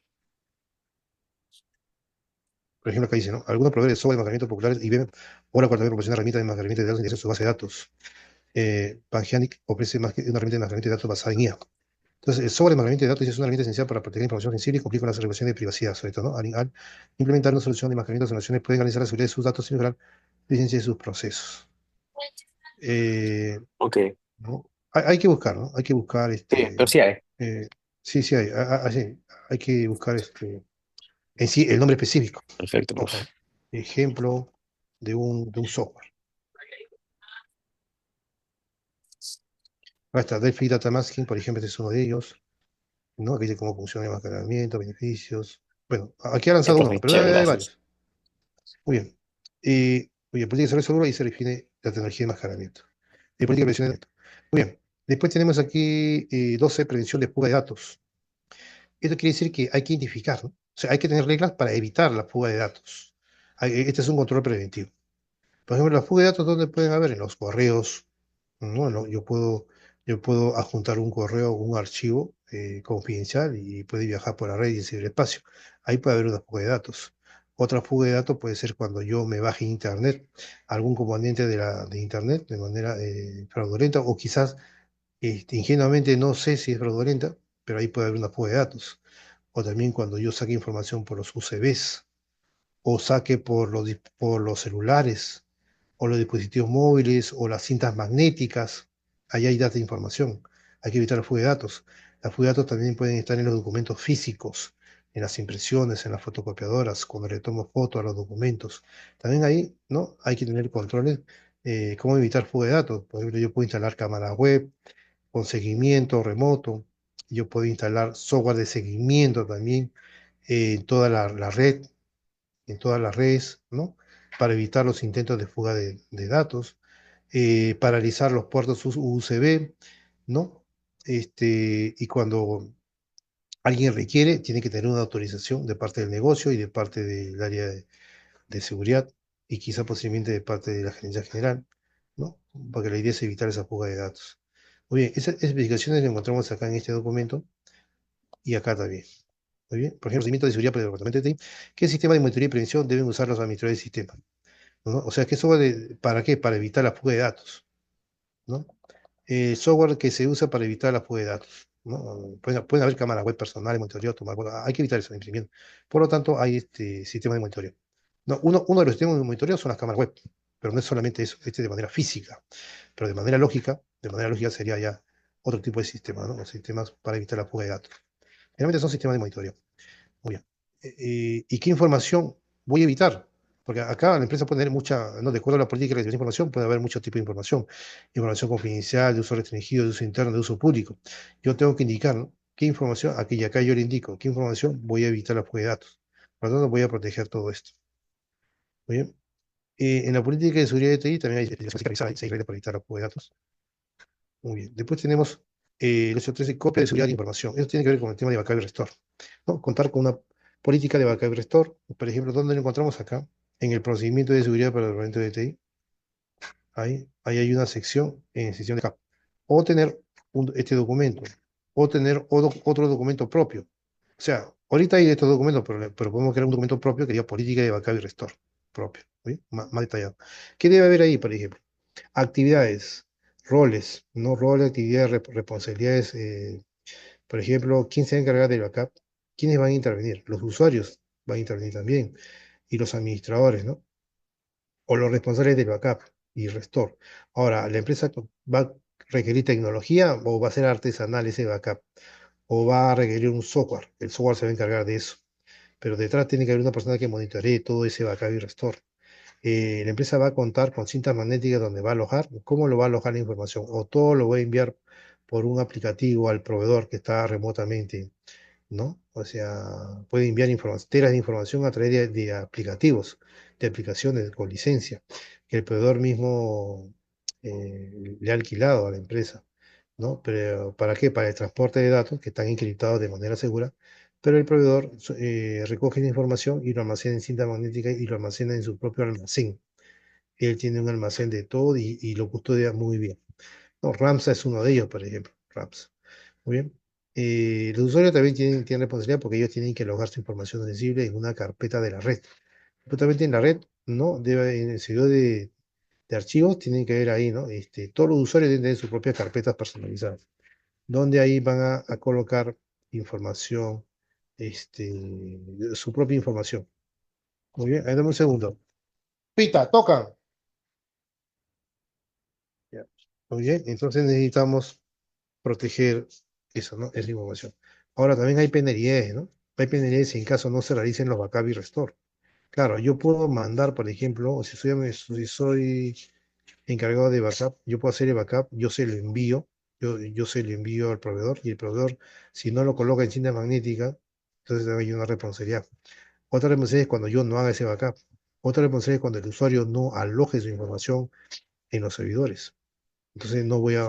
por ejemplo, acá dice, ¿no? Algunos proveedores de software de almacenamiento populares, IBM, Oracle también proporciona herramientas de almacenamiento de datos en su base de datos. Pangenic ofrece más que una herramienta de almacenamiento de datos basada en IA. Entonces, el software de almacenamiento de datos es una herramienta esencial para proteger información sensible y cumplir con las regulaciones de privacidad, sobre todo, ¿no? Al implementar una solución de almacenamiento de soluciones pueden garantizar la seguridad de sus datos y mejorar la eficiencia de sus procesos. Eh, Ok. ¿No? Hay que buscar, ¿no? Hay que buscar Sí, pero sí hay. eh, sí, sí hay, sí, hay que buscar en sí el nombre específico. Perfecto, Ojo, profe. ¿no? Ejemplo de un software. Ahí está, Delphi Data Masking, por ejemplo, este es uno de ellos, ¿no? Aquí dice cómo funciona el almacenamiento, beneficios. Bueno, aquí ha Ya, lanzado uno, profe. pero Chévere, hay gracias. varios. Muy bien. Muy bien, política de desarrollo seguro, ahí se define la tecnología de enmascaramiento. Y política de prevención de datos. Muy bien. Después tenemos aquí 12, prevención de fuga de datos. Esto quiere decir que hay que identificar, ¿no? O sea, hay que tener reglas para evitar la fuga de datos. Este es un control preventivo. Por ejemplo, la fuga de datos, ¿dónde pueden haber? En los correos, ¿no? Yo puedo adjuntar un correo o un archivo confidencial y puede viajar por la red y el ciberespacio. Ahí puede haber una fuga de datos. Otra fuga de datos puede ser cuando yo me baje Internet, algún componente de Internet de manera fraudulenta o quizás ingenuamente no sé si es fraudulenta, pero ahí puede haber una fuga de datos. O también cuando yo saque información por los UCBs o saque por los celulares o los dispositivos móviles o las cintas magnéticas, ahí hay data de información. Hay que evitar la fuga de datos. Las fuga de datos también pueden estar en los documentos físicos, en las impresiones, en las fotocopiadoras, cuando le tomo fotos a los documentos. También ahí, ¿no? Hay que tener controles. ¿Cómo evitar fuga de datos? Por ejemplo, yo puedo instalar cámara web con seguimiento remoto. Yo puedo instalar software de seguimiento también en toda la red, en todas las redes, ¿no? Para evitar los intentos de fuga de datos, paralizar los puertos USB, ¿no? Y cuando alguien requiere, tiene que tener una autorización de parte del negocio y de parte del área de seguridad y quizá posiblemente de parte de la gerencia general, ¿no? Porque la idea es evitar esa fuga de datos. Muy bien, esas especificaciones las encontramos acá en este documento y acá también. Muy bien, por ejemplo, procedimientos de seguridad para el departamento de TI. ¿Qué sistema de monitoría y prevención deben usar los administradores de sistema? ¿No? O sea, ¿para qué? Para evitar la fuga de datos, ¿no? Software que se usa para evitar la fuga de datos, ¿no? Pueden haber cámaras web personales, monitoreo, tomar, bueno, hay que evitar eso, imprimir. Por lo tanto, hay este sistema de monitoreo. No, uno de los sistemas de monitoreo son las cámaras web, pero no es solamente eso, de manera física, pero de manera lógica sería ya otro tipo de sistema, ¿no? Los sistemas para evitar la fuga de datos. Generalmente son sistemas de monitoreo. Muy bien. ¿Y qué información voy a evitar? Porque acá la empresa puede tener mucha, no, de acuerdo a la política de información, puede haber muchos tipos de información. Información confidencial, de uso restringido, de uso interno, de uso público. Yo tengo que indicar, ¿no? ¿Qué información? Aquí y acá yo le indico qué información voy a evitar la fuga de datos. Por lo tanto, voy a proteger todo esto. Muy bien. En la política de seguridad de TI también hay hay 6 reglas para evitar la fuga de datos. Muy bien. Después tenemos el 813, copia de seguridad de información. Esto tiene que ver con el tema de backup y restore, ¿no? Contar con una política de backup y restore. Por ejemplo, ¿dónde lo encontramos acá? En el procedimiento de seguridad para el departamento de TI. Ahí hay una sección en sección de backup. O tener este documento. O tener otro documento propio. O sea, ahorita hay estos documentos, pero podemos crear un documento propio que diga política de backup y restore. propio, ¿sí? Más detallado. ¿Qué debe haber ahí, por ejemplo? Actividades, roles, no roles, actividades, responsabilidades. Por ejemplo, ¿quién se va a encargar del backup? ¿Quiénes van a intervenir? Los usuarios van a intervenir también y los administradores, ¿no? O los responsables del backup y restore. Ahora, ¿la empresa va a requerir tecnología o va a ser artesanal ese backup? ¿O va a requerir un software? El software se va a encargar de eso. Pero detrás tiene que haber una persona que monitoree todo ese backup y restore. La empresa va a contar con cintas magnéticas donde va a alojar. ¿Cómo lo va a alojar la información? O todo lo va a enviar por un aplicativo al proveedor que está remotamente, ¿no? O sea, puede enviar teras de información a través de aplicativos, de aplicaciones con licencia, que el proveedor mismo le ha alquilado a la empresa, ¿no? Pero ¿para qué? Para el transporte de datos que están encriptados de manera segura, pero el proveedor recoge la información y lo almacena en cinta magnética y lo almacena en su propio almacén. Él tiene un almacén de todo y lo custodia muy bien. No, Ramsa es uno de ellos, por ejemplo. Ramsa. Muy bien. Los usuarios también tienen responsabilidad porque ellos tienen que alojar su información sensible en una carpeta de la red. Justamente en la red, ¿no? En el servidor de archivos tienen que ver ahí, ¿no? Todos los usuarios deben tener sus propias carpetas personalizadas, donde ahí van a colocar información, su propia información. Muy bien, ahí dame un segundo. Pita, toca. Ya. Muy bien, entonces necesitamos proteger eso, ¿no? Esa información. Ahora también hay penalidades, ¿no? Hay penalidades en caso no se realicen los backup y restore. Claro, yo puedo mandar, por ejemplo, si soy encargado de backup, yo puedo hacer el backup, yo se lo envío, yo se lo envío al proveedor y el proveedor, si no lo coloca en cinta magnética, entonces hay una responsabilidad. Otra responsabilidad es cuando yo no haga ese backup. Otra responsabilidad es cuando el usuario no aloje su información en los servidores. Entonces no voy a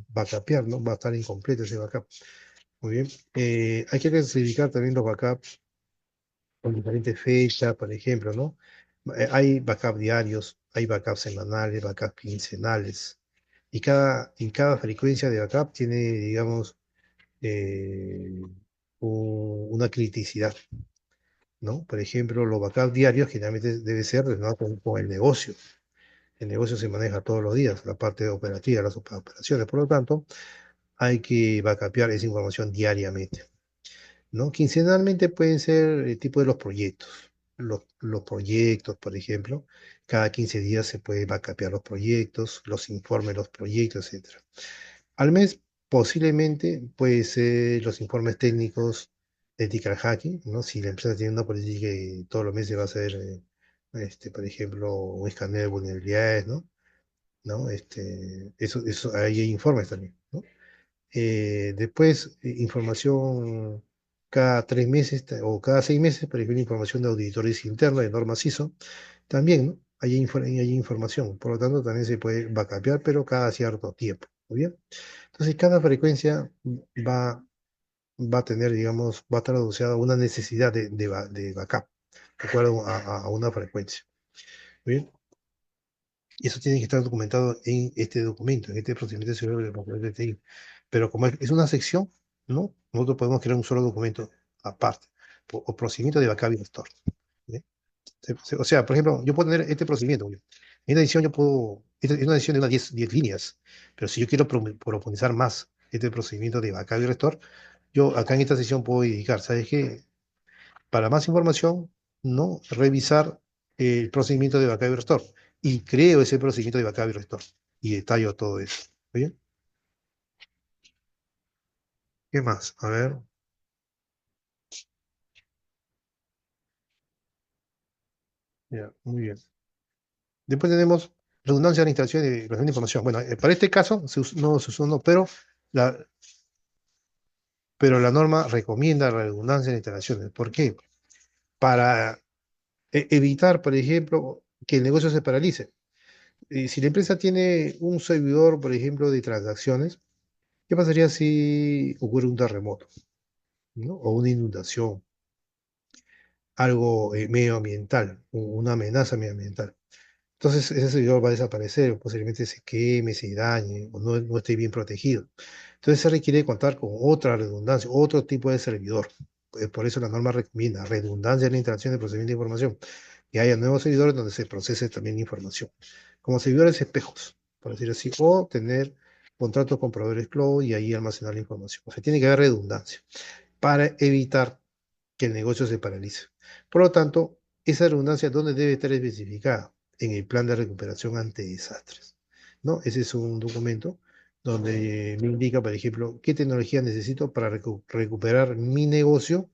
backupear, ¿no? Va a estar incompleto ese backup. Muy bien. Hay que clasificar también los backups con diferentes fechas, por ejemplo, ¿no? Hay backups diarios, hay backups semanales, backups quincenales. Y cada frecuencia de backup tiene, digamos, eh, una criticidad, ¿no? Por ejemplo, los backups diarios generalmente debe ser relacionado con el negocio. El negocio se maneja todos los días, la parte operativa, las operaciones. Por lo tanto, hay que backupear esa información diariamente, ¿no? Quincenalmente pueden ser el tipo de los proyectos. Los proyectos, por ejemplo, cada 15 días se puede backupear los proyectos, los informes de los proyectos, etcétera. Al mes, posiblemente, puede ser los informes técnicos de ethical hacking, ¿no? Si la empresa tiene una política que todos los meses va a hacer, por ejemplo, un escaneo de vulnerabilidades, ¿no? ¿No? Eso, ahí hay informes también, ¿no? Después, información cada 3 meses o cada 6 meses, por ejemplo, información de auditores internos, de normas ISO, también, ¿no? Hay información, por lo tanto, también se puede backupear, pero cada cierto tiempo, ¿muy bien? Entonces, cada frecuencia va, va a tener, digamos, va a estar asociada a una necesidad de backup, de acuerdo a una frecuencia, ¿muy bien? Y eso tiene que estar documentado en este documento, en este procedimiento de seguridad de papel de TI. Pero como es una sección, ¿no? Nosotros podemos crear un solo documento aparte, o procedimiento de backup y restore. ¿Bien? O sea, por ejemplo, yo puedo tener este procedimiento. En esta edición yo puedo, esta es una edición de unas 10 líneas, pero si yo quiero profundizar más este procedimiento de backup y restore, yo acá en esta sesión puedo indicar, ¿sabes qué? Para más información, no revisar el procedimiento de backup y restore. Y creo ese procedimiento de backup y restore. Y detallo todo eso. ¿Muy bien? ¿Qué más? A ver. Ya, muy bien. Después tenemos redundancia de la instalación y relación de información. Bueno, para este caso no se usó, no, la, pero la norma recomienda la redundancia de instalaciones. ¿Por qué? Para evitar, por ejemplo, que el negocio se paralice. Si la empresa tiene un servidor, por ejemplo, de transacciones, ¿qué pasaría si ocurre un terremoto, ¿no? O una inundación, algo medioambiental, una amenaza medioambiental? Entonces ese servidor va a desaparecer, o posiblemente se queme, se dañe, o no esté bien protegido. Entonces se requiere contar con otra redundancia, otro tipo de servidor. Por eso la norma recomienda redundancia en la instalación de procedimiento de información. y haya nuevos servidores donde se procese también información, como servidores espejos, por decir así, o tener contratos con proveedores cloud y ahí almacenar la información. O sea, tiene que haber redundancia para evitar que el negocio se paralice. Por lo tanto, esa redundancia, ¿dónde debe estar especificada? En el plan de recuperación ante desastres, ¿no? Ese es un documento donde me indica, por ejemplo, qué tecnología necesito para recuperar mi negocio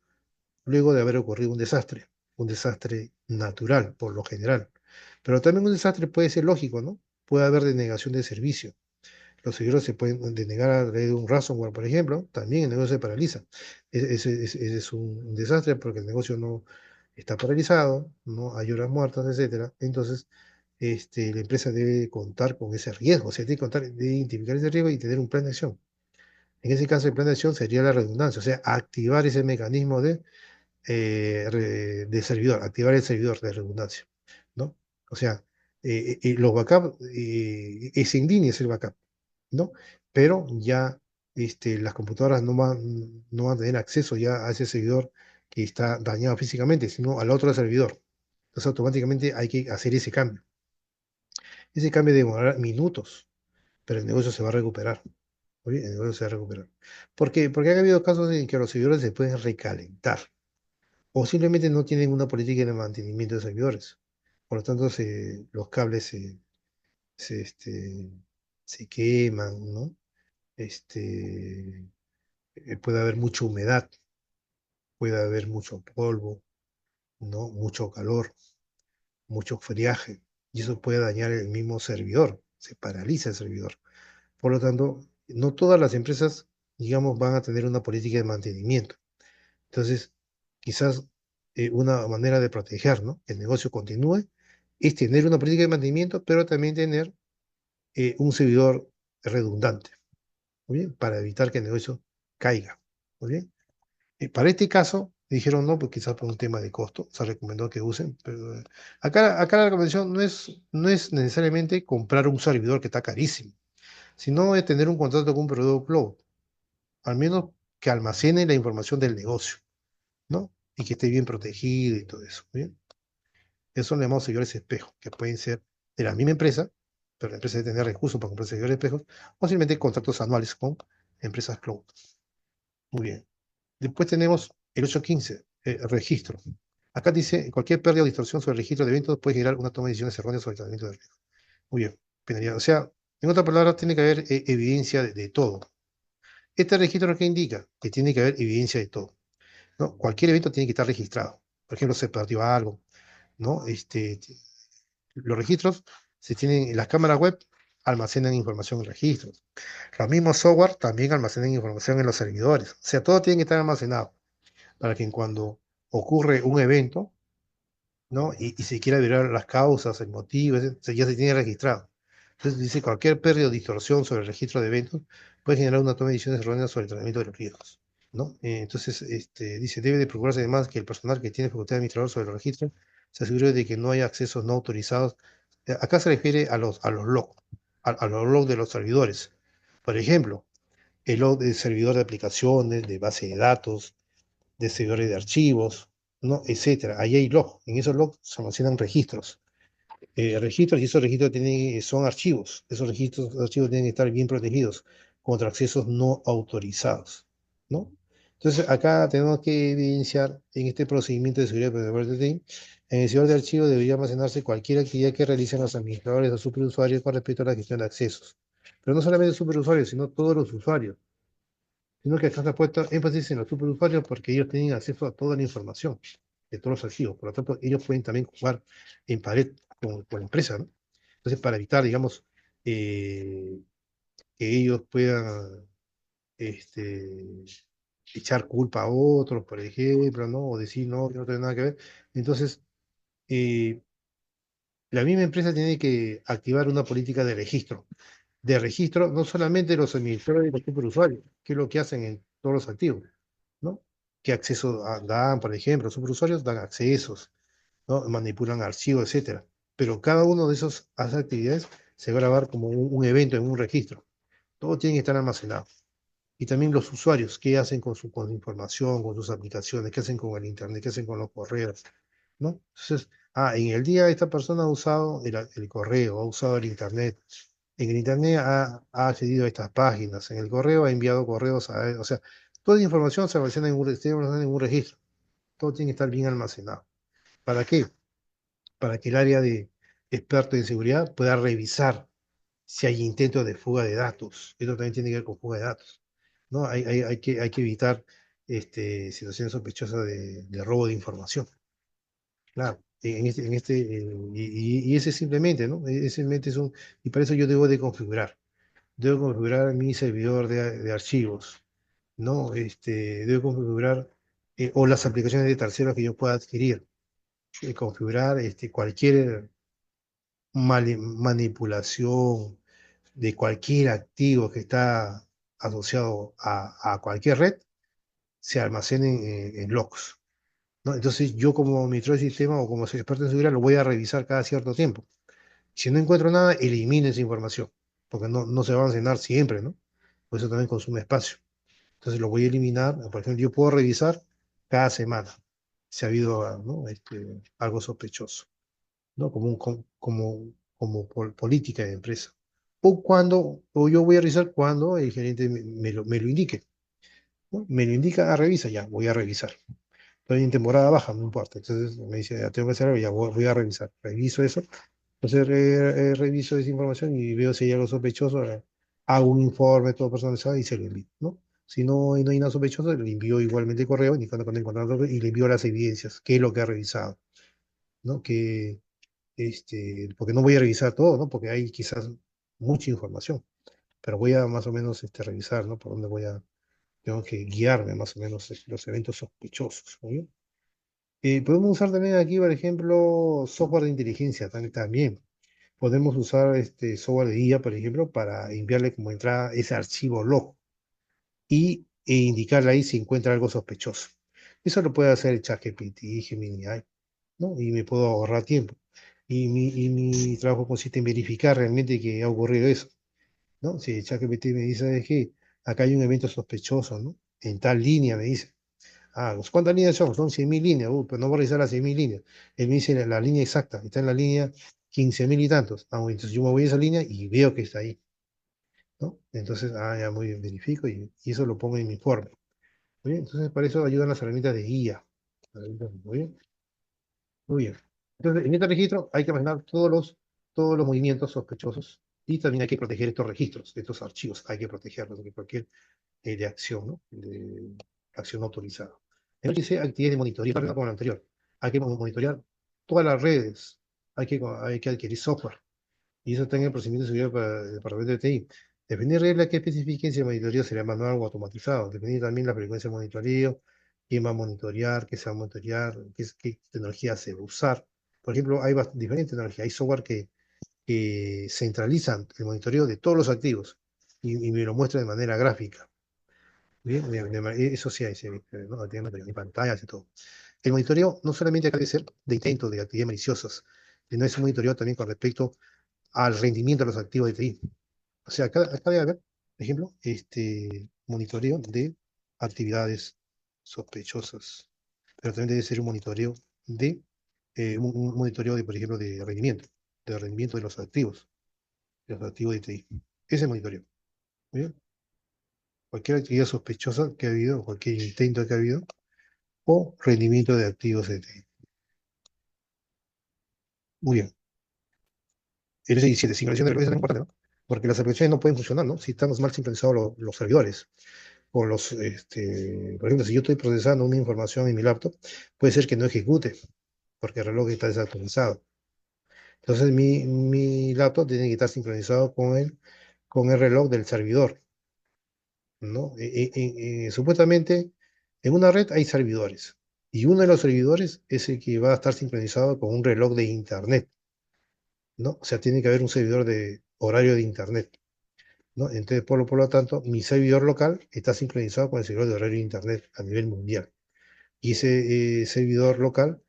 luego de haber ocurrido un desastre natural, por lo general. Pero también un desastre puede ser lógico, ¿no? Puede haber denegación de servicio. Los seguidores se pueden denegar a través de un ransomware, por ejemplo, también el negocio se paraliza. Ese es un desastre porque el negocio no está paralizado, no hay horas muertas, etcétera. Entonces, la empresa debe contar con ese riesgo, o sea, debe identificar ese riesgo y tener un plan de acción. En ese caso, el plan de acción sería la redundancia, o sea, activar ese mecanismo de servidor, activar el servidor de redundancia, ¿no? O sea, los backups, es en línea es el backup, ¿no? Pero ya las computadoras no van a tener acceso ya a ese servidor que está dañado físicamente, sino al otro servidor. Entonces automáticamente hay que hacer ese cambio. Ese cambio demorará minutos, pero el negocio se va a recuperar. ¿Oye? El negocio se va a recuperar. ¿Por qué? Porque ha habido casos en que los servidores se pueden recalentar o simplemente no tienen una política de mantenimiento de servidores. Por lo tanto, los cables se, este, se queman, ¿no? Este, puede haber mucha humedad, puede haber mucho polvo, ¿no? Mucho calor, mucho friaje, y eso puede dañar el mismo servidor, se paraliza el servidor. Por lo tanto, no todas las empresas, digamos, van a tener una política de mantenimiento. Entonces, quizás una manera de proteger, ¿no? Que el negocio continúe es tener una política de mantenimiento, pero también tener un servidor redundante, ¿muy bien? Para evitar que el negocio caiga, ¿muy bien? Para este caso, dijeron no, pues quizás por un tema de costo, se recomendó que usen, pero acá la recomendación no es necesariamente comprar un servidor que está carísimo, sino es tener un contrato con un proveedor cloud, al menos que almacene la información del negocio, ¿no? Y que esté bien protegido y todo eso, ¿bien? Eso le llamamos servidores espejo, que pueden ser de la misma empresa, pero la empresa debe tener recursos para comprar servidores espejos, o simplemente contratos anuales con empresas cloud. Muy bien. Después tenemos el 815, registro. Acá dice, cualquier pérdida o distorsión sobre el registro de eventos puede generar una toma de decisiones erróneas sobre el tratamiento de riesgo. Muy bien, penalidad. O sea, en otras palabras, tiene que haber evidencia de todo. Este registro lo que indica que tiene que haber evidencia de todo, ¿no? Cualquier evento tiene que estar registrado. Por ejemplo, se perdió algo, ¿no? Los registros se tienen, las cámaras web almacenan información en registros. Los mismos software también almacenan información en los servidores. O sea, todo tiene que estar almacenado para que cuando ocurre un evento, ¿no? Y se quiera ver las causas, el motivo, ya se tiene registrado. Entonces dice, cualquier pérdida o distorsión sobre el registro de eventos puede generar una toma de decisiones erróneas sobre el tratamiento de los riesgos, ¿no? Entonces, dice, debe de procurarse además que el personal que tiene facultad de administrador sobre los registros se asegure de que no haya accesos no autorizados. Acá se refiere a los logs, a los logs de los servidores. Por ejemplo, el log del servidor de aplicaciones, de base de datos, de servidores de archivos, ¿no? Etcétera. Ahí hay logs. En esos logs se almacenan registros. Registros y esos registros son archivos. Esos registros, archivos tienen que estar bien protegidos contra accesos no autorizados, ¿no? Entonces, acá tenemos que evidenciar en este procedimiento de seguridad de en el servidor de archivos debería almacenarse cualquier actividad que realicen los administradores o superusuarios con respecto a la gestión de accesos. Pero no solamente superusuarios, sino todos los usuarios, sino que acá se ha puesto énfasis en los superusuarios porque ellos tienen acceso a toda la información de todos los archivos. Por lo tanto, ellos pueden también jugar en pared con la empresa, ¿no? Entonces, para evitar, digamos, eh, que ellos puedan este, echar culpa a otros, por ejemplo, ¿no? O decir, no, que no tiene nada que ver. Entonces, eh, la misma empresa tiene que activar una política de registro no solamente de los administradores y los superusuarios, que es lo que hacen en todos los activos, ¿no? ¿Qué acceso dan, por ejemplo? Los superusuarios dan accesos, ¿no? Manipulan archivos, etcétera. Pero cada uno de esas actividades se va a grabar como un evento en un registro. Todo tiene que estar almacenado. Y también los usuarios, qué hacen con su información, con sus aplicaciones, qué hacen con el internet, qué hacen con los correos, ¿no? Entonces, En el día esta persona ha usado el correo, ha usado el internet. En el internet ha accedido a estas páginas. En el correo ha enviado correos o sea, toda la información se almacena tiene que almacenar en un registro. Todo tiene que estar bien almacenado. ¿Para qué? Para que el área de experto en seguridad pueda revisar si hay intentos de fuga de datos. Esto también tiene que ver con fuga de datos, ¿no? Hay que evitar situaciones sospechosas de robo de información. Claro, y ese simplemente, ¿no? Ese simplemente es y para eso yo debo configurar mi servidor de archivos, ¿no? Debo configurar, o las aplicaciones de terceros que yo pueda adquirir, configurar cualquier manipulación de cualquier activo que está asociado a cualquier red, se almacenen en logs, ¿no? Entonces yo como administrador del sistema o como soy experto en seguridad lo voy a revisar cada cierto tiempo. Si no encuentro nada, elimine esa información, porque no se va a almacenar siempre, ¿no? Por eso también consume espacio. Entonces lo voy a eliminar. Por ejemplo, yo puedo revisar cada semana si ha habido, ¿no? Algo sospechoso, ¿no? Como política de empresa. O yo voy a revisar cuando el gerente me lo indique, ¿no? Me lo indica, revisa, ya, voy a revisar. Estoy en temporada baja, no importa. Entonces me dice, ya tengo que hacer algo, ya voy a revisar. Reviso eso. Entonces reviso esa información y veo si hay algo sospechoso. Hago un informe todo personalizado y se lo envío, ¿no? Si no hay nada sospechoso, le envío igualmente el correo indicando cuando encuentro algo y le envío las evidencias, qué es lo que ha revisado, ¿no? Porque no voy a revisar todo, ¿no? Porque hay quizás mucha información, pero voy a más o menos revisar, ¿no? Por dónde tengo que guiarme más o menos los eventos sospechosos, ¿no? Podemos usar también aquí, por ejemplo, software de inteligencia también. Podemos usar este software de IA, por ejemplo, para enviarle como entrada ese archivo log e indicarle ahí si encuentra algo sospechoso. Eso lo puede hacer el ChatGPT, Gemini AI, ¿no? Y me puedo ahorrar tiempo. Y mi trabajo consiste en verificar realmente que ha ocurrido eso, ¿no? Si el ChatGPT me dice, es que acá hay un evento sospechoso, ¿no? En tal línea me dice. Pues, ¿cuántas líneas son? Son 100.000 líneas. Pero no voy a revisar las 100.000 líneas. Él me dice la línea exacta. Está en la línea 15.000 y tantos. Bueno, entonces yo me voy a esa línea y veo que está ahí, ¿no? Entonces, ya muy bien, verifico y eso lo pongo en mi informe. Muy bien, entonces para eso ayudan las herramientas de guía. Muy bien, muy bien. Entonces, en este registro hay que almacenar todos los movimientos sospechosos y también hay que proteger estos registros, estos archivos. Hay que protegerlos de cualquier de acción, ¿no? De acción autorizada. En dice actividades de monitoreo, está como lo anterior. Hay que monitorear todas las redes, hay que adquirir software, y eso está en el procedimiento de seguridad para el departamento de TI. Definir reglas que especifiquen si el monitoreo será manual o automatizado. Definir también la frecuencia de monitoreo, quién va a monitorear, qué se va a monitorear, qué tecnología se va a usar. Por ejemplo, hay diferentes tecnologías. Hay software que centralizan el monitoreo de todos los activos y me lo muestra de manera gráfica. Bien, eso sí hay, sí, ¿no? Tiene pantallas y todo. El monitoreo no solamente debe ser de intentos de actividades maliciosas, sino es un monitoreo también con respecto al rendimiento de los activos de TI. O sea, acá debe haber, por ejemplo, monitoreo de actividades sospechosas, pero también debe ser un monitoreo un monitoreo de, por ejemplo, de rendimiento de los activos de TI. Ese monitoreo. ¿Muy bien? Cualquier actividad sospechosa que ha habido, cualquier intento que ha habido, o rendimiento de activos de TI. Muy bien. El S17, sincronización de servidores es importante, ¿no? Porque las aplicaciones no pueden funcionar, ¿no? Si estamos mal sincronizados los servidores. Por ejemplo, si yo estoy procesando una información en mi laptop, puede ser que no ejecute, porque el reloj está desactualizado. Entonces, mi laptop tiene que estar sincronizado con el reloj del servidor, ¿no? Supuestamente, en una red hay servidores, y uno de los servidores es el que va a estar sincronizado con un reloj de Internet, ¿no? O sea, tiene que haber un servidor de horario de Internet, ¿no? Entonces, por lo tanto, mi servidor local está sincronizado con el servidor de horario de Internet a nivel mundial. Y ese servidor local,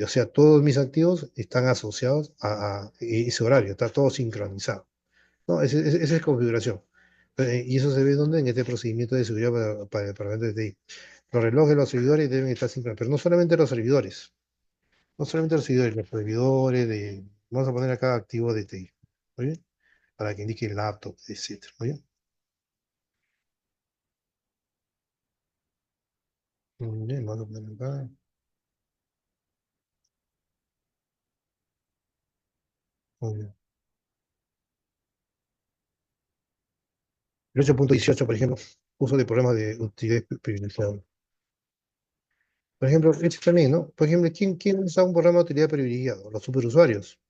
o sea, todos mis activos están asociados a ese horario, está todo sincronizado, ¿no? Esa es configuración. Y eso se ve donde en este procedimiento de seguridad para el departamento de TI. Los relojes de los servidores deben estar sincronizados, pero no solamente los servidores, No solamente los servidores de, vamos a poner acá activo de TI, ¿muy bien? Para que indique el laptop, etcétera, ¿muy bien? Muy bien, vamos a poner acá, muy bien. El 8.18, por ejemplo, uso de programas de utilidad privilegiada. Por ejemplo, este también, ¿no? Por ejemplo, ¿quién usa un programa de utilidad privilegiada? Los superusuarios.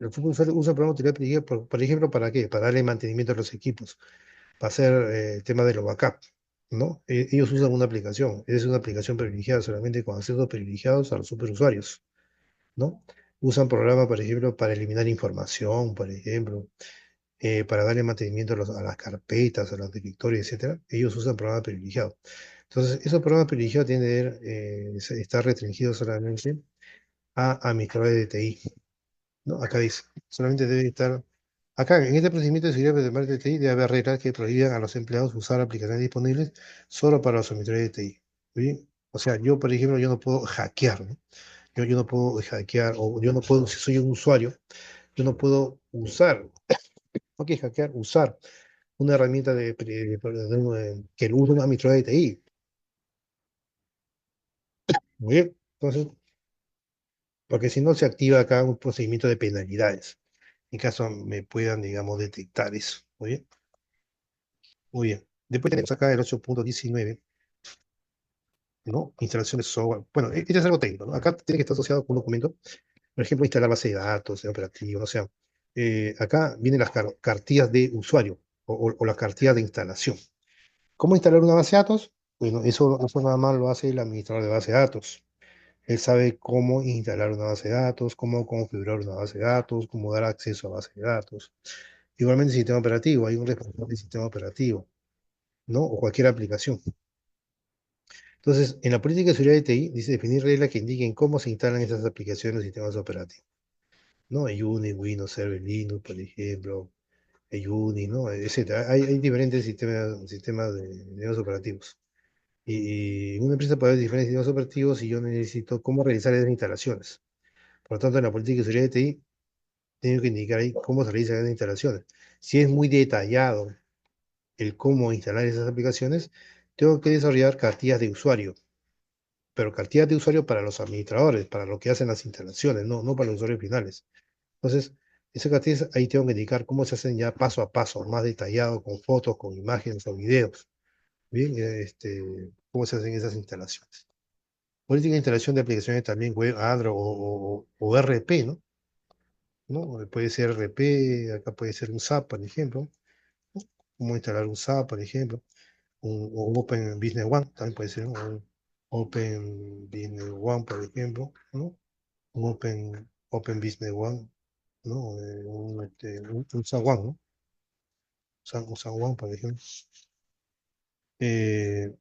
Los superusuarios usan programas de utilidad privilegiada, por ejemplo, ¿para qué? Para darle mantenimiento a los equipos, para hacer el tema de los backups, ¿no? Ellos usan una aplicación, es una aplicación privilegiada solamente con accesos privilegiados a los superusuarios, ¿no? Usan programas, por ejemplo, para eliminar información, por ejemplo, para darle mantenimiento a las carpetas, a los directorios, etcétera. Ellos usan programas privilegiados. Entonces, esos programas privilegiados tienen que estar restringidos solamente a administradores de TI, ¿no? Acá dice, solamente debe estar. Acá, en este procedimiento de seguridad de de TI, debe haber reglas que prohíban a los empleados usar aplicaciones disponibles solo para los administradores de TI. ¿Bien? O sea, yo, por ejemplo, yo no puedo hackear, ¿no? Yo no puedo hackear, o yo no puedo, si soy un usuario, yo no puedo usar, no que hackear, usar una herramienta que lo usa un administrador de TI. Muy bien. Entonces, porque si no se activa acá un procedimiento de penalidades, en caso me puedan, digamos, detectar eso. Muy bien. Muy bien. Después tenemos acá el 8.19, ¿no? Instalación de software. Bueno, este es algo técnico, ¿no? Acá tiene que estar asociado con un documento, por ejemplo, instalar base de datos, de operativo, o sea, acá vienen las cartillas de usuario o las cartillas de instalación. ¿Cómo instalar una base de datos? Bueno, eso nada más lo hace el administrador de base de datos. Él sabe cómo instalar una base de datos, cómo configurar una base de datos, cómo dar acceso a base de datos. Igualmente, el sistema operativo, hay un responsable del sistema operativo, ¿no? O cualquier aplicación. Entonces, en la política de seguridad de TI dice definir reglas que indiquen cómo se instalan esas aplicaciones y sistemas operativos, ¿no? En Unix, Windows Server, Linux, por ejemplo, en Unix, ¿no? Etcétera. Hay diferentes sistemas de sistemas operativos. Y una empresa puede haber diferentes sistemas operativos y yo necesito cómo realizar esas instalaciones. Por lo tanto, en la política de seguridad de TI tengo que indicar ahí cómo se realizan esas instalaciones. Si es muy detallado el cómo instalar esas aplicaciones, tengo que desarrollar cartillas de usuario, pero cartillas de usuario para los administradores, para lo que hacen las instalaciones, no para los usuarios finales. Entonces, esas cartillas ahí tengo que indicar cómo se hacen ya paso a paso, más detallado, con fotos, con imágenes o videos. Bien, cómo se hacen esas instalaciones. Política de instalación de aplicaciones también web, Android o RP, ¿no? ¿No? Puede ser RP, acá puede ser un SAP, por ejemplo. ¿No? Cómo instalar un SAP, por ejemplo. O un Open Business One, también puede ser, ¿no? Un Open Business One, por ejemplo, ¿no? Un Open Business One, ¿no? Un San Juan, ¿no? Un San Juan, por ejemplo. Eh,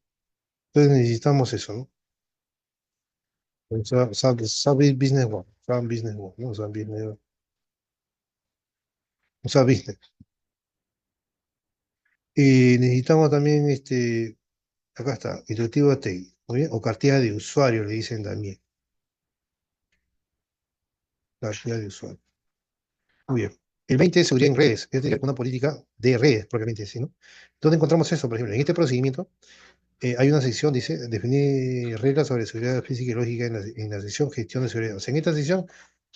entonces necesitamos eso, ¿no? Un SAP Business One, SAP Business One, ¿no? SAP Business. Y necesitamos también, acá está, instructivo de TI, ¿muy bien? O cartilla de usuario, le dicen también, cartilla de usuario. Muy bien. El 20 es seguridad en redes, es decir, una política de redes, propiamente ¿sí, no? ¿Dónde encontramos eso? Por ejemplo, en este procedimiento hay una sección, dice, definir reglas sobre seguridad física y lógica en la sección gestión de seguridad. O sea, en esta sección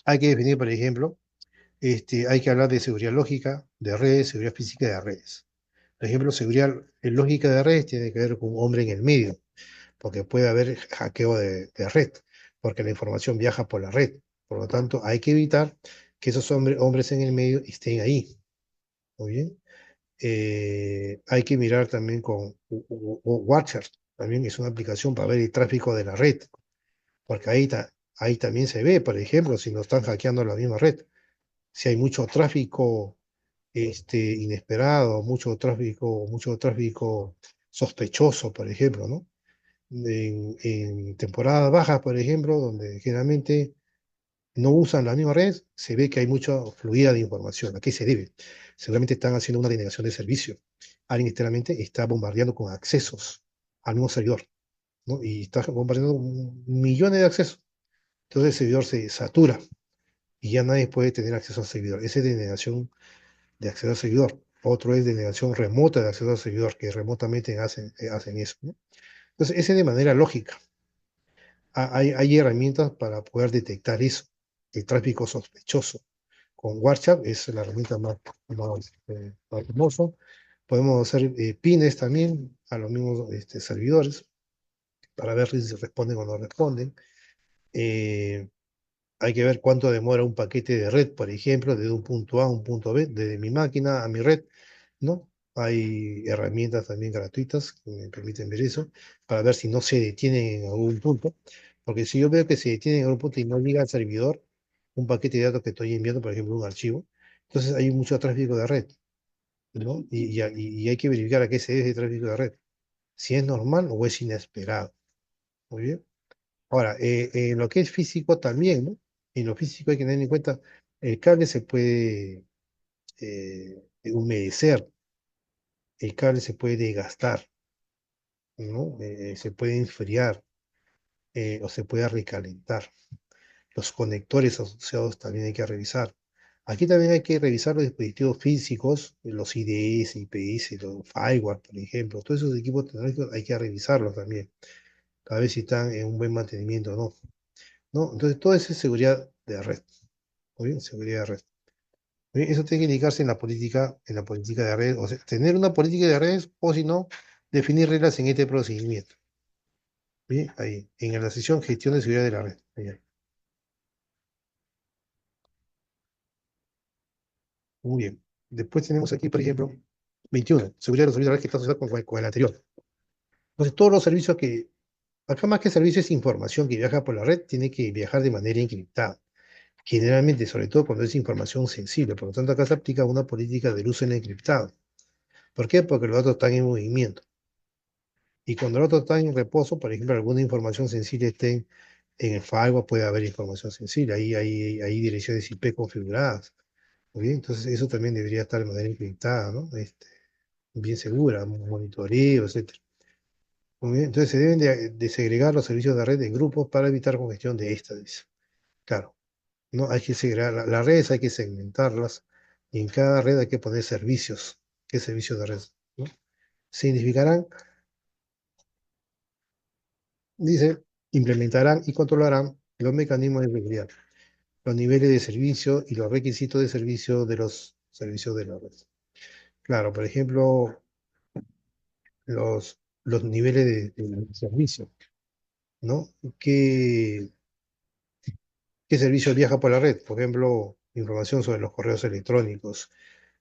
hay que definir, por ejemplo, hay que hablar de seguridad lógica de redes, seguridad física de redes. Por ejemplo, seguridad lógica de redes tiene que ver con un hombre en el medio, porque puede haber hackeo de red, porque la información viaja por la red. Por lo tanto, hay que evitar que esos hombres en el medio estén ahí. Muy bien. Hay que mirar también con Watcher, también es una aplicación para ver el tráfico de la red, porque ahí también se ve, por ejemplo, si nos están hackeando la misma red, si hay mucho tráfico inesperado, mucho tráfico sospechoso, por ejemplo, ¿no? En temporadas bajas, por ejemplo, donde generalmente no usan la misma red, se ve que hay mucha fluida de información. ¿A qué se debe? Seguramente están haciendo una denegación de servicio. Alguien externamente está bombardeando con accesos al mismo servidor, ¿no? Y está bombardeando millones de accesos. Entonces el servidor se satura y ya nadie puede tener acceso al servidor. Esa es denegación de acceso al servidor. Otro es denegación remota de acceso al servidor, que remotamente hacen eso, ¿no? Entonces, ese es de manera lógica. Hay herramientas para poder detectar eso, el tráfico sospechoso. Con WhatsApp es la herramienta más famosa. Podemos hacer pines también a los mismos servidores para ver si responden o no responden. Eh, Hay que ver cuánto demora un paquete de red, por ejemplo, desde un punto A a un punto B, desde mi máquina a mi red, ¿no? Hay herramientas también gratuitas que me permiten ver eso, para ver si no se detienen en algún punto. Porque si yo veo que se detienen en algún punto y no llega al servidor un paquete de datos que estoy enviando, por ejemplo, un archivo, entonces hay mucho tráfico de red, ¿no? Y hay que verificar a qué se debe ese tráfico de red, si es normal o es inesperado. Muy bien. Ahora, en lo que es físico también, ¿no? En lo físico hay que tener en cuenta, el cable se puede humedecer, el cable se puede desgastar, ¿no? Se puede enfriar o se puede recalentar. Los conectores asociados también hay que revisar. Aquí también hay que revisar los dispositivos físicos, los IDS, IPS, los firewall, por ejemplo. Todos esos equipos tecnológicos hay que revisarlos también, a ver si están en un buen mantenimiento o no. ¿No? Entonces, todo eso es seguridad de red. Muy bien, seguridad de red. Muy bien, eso tiene que indicarse en la política de red, o sea, tener una política de redes o si no, definir reglas en este procedimiento. Bien, ahí, en la sección gestión de seguridad de la red. Ahí. Muy bien. Después tenemos aquí, por ejemplo, 21, seguridad de los servicios de la red que está asociada con el anterior. Entonces, todos los servicios acá más que servicio es información que viaja por la red, tiene que viajar de manera encriptada. Generalmente, sobre todo cuando es información sensible. Por lo tanto, acá se aplica una política del uso en encriptado. ¿Por qué? Porque los datos están en movimiento. Y cuando los datos están en reposo, por ejemplo, alguna información sensible esté en el firewall, puede haber información sensible. Ahí hay direcciones IP configuradas. Muy bien, entonces eso también debería estar de manera encriptada, ¿no? Bien segura, monitoreo, etcétera. Muy bien, entonces se deben de segregar los servicios de red en grupos para evitar congestión de estas, dice. Claro, ¿no? Hay que segregar las redes, hay que segmentarlas y en cada red hay que poner servicios. ¿Qué servicios de red? ¿No? Significarán, dice, implementarán y controlarán los mecanismos de seguridad, los niveles de servicio y los requisitos de servicio de los servicios de la red. Claro, por ejemplo, los niveles de servicio, ¿no? ¿Qué, qué servicio viaja por la red? Por ejemplo, información sobre los correos electrónicos,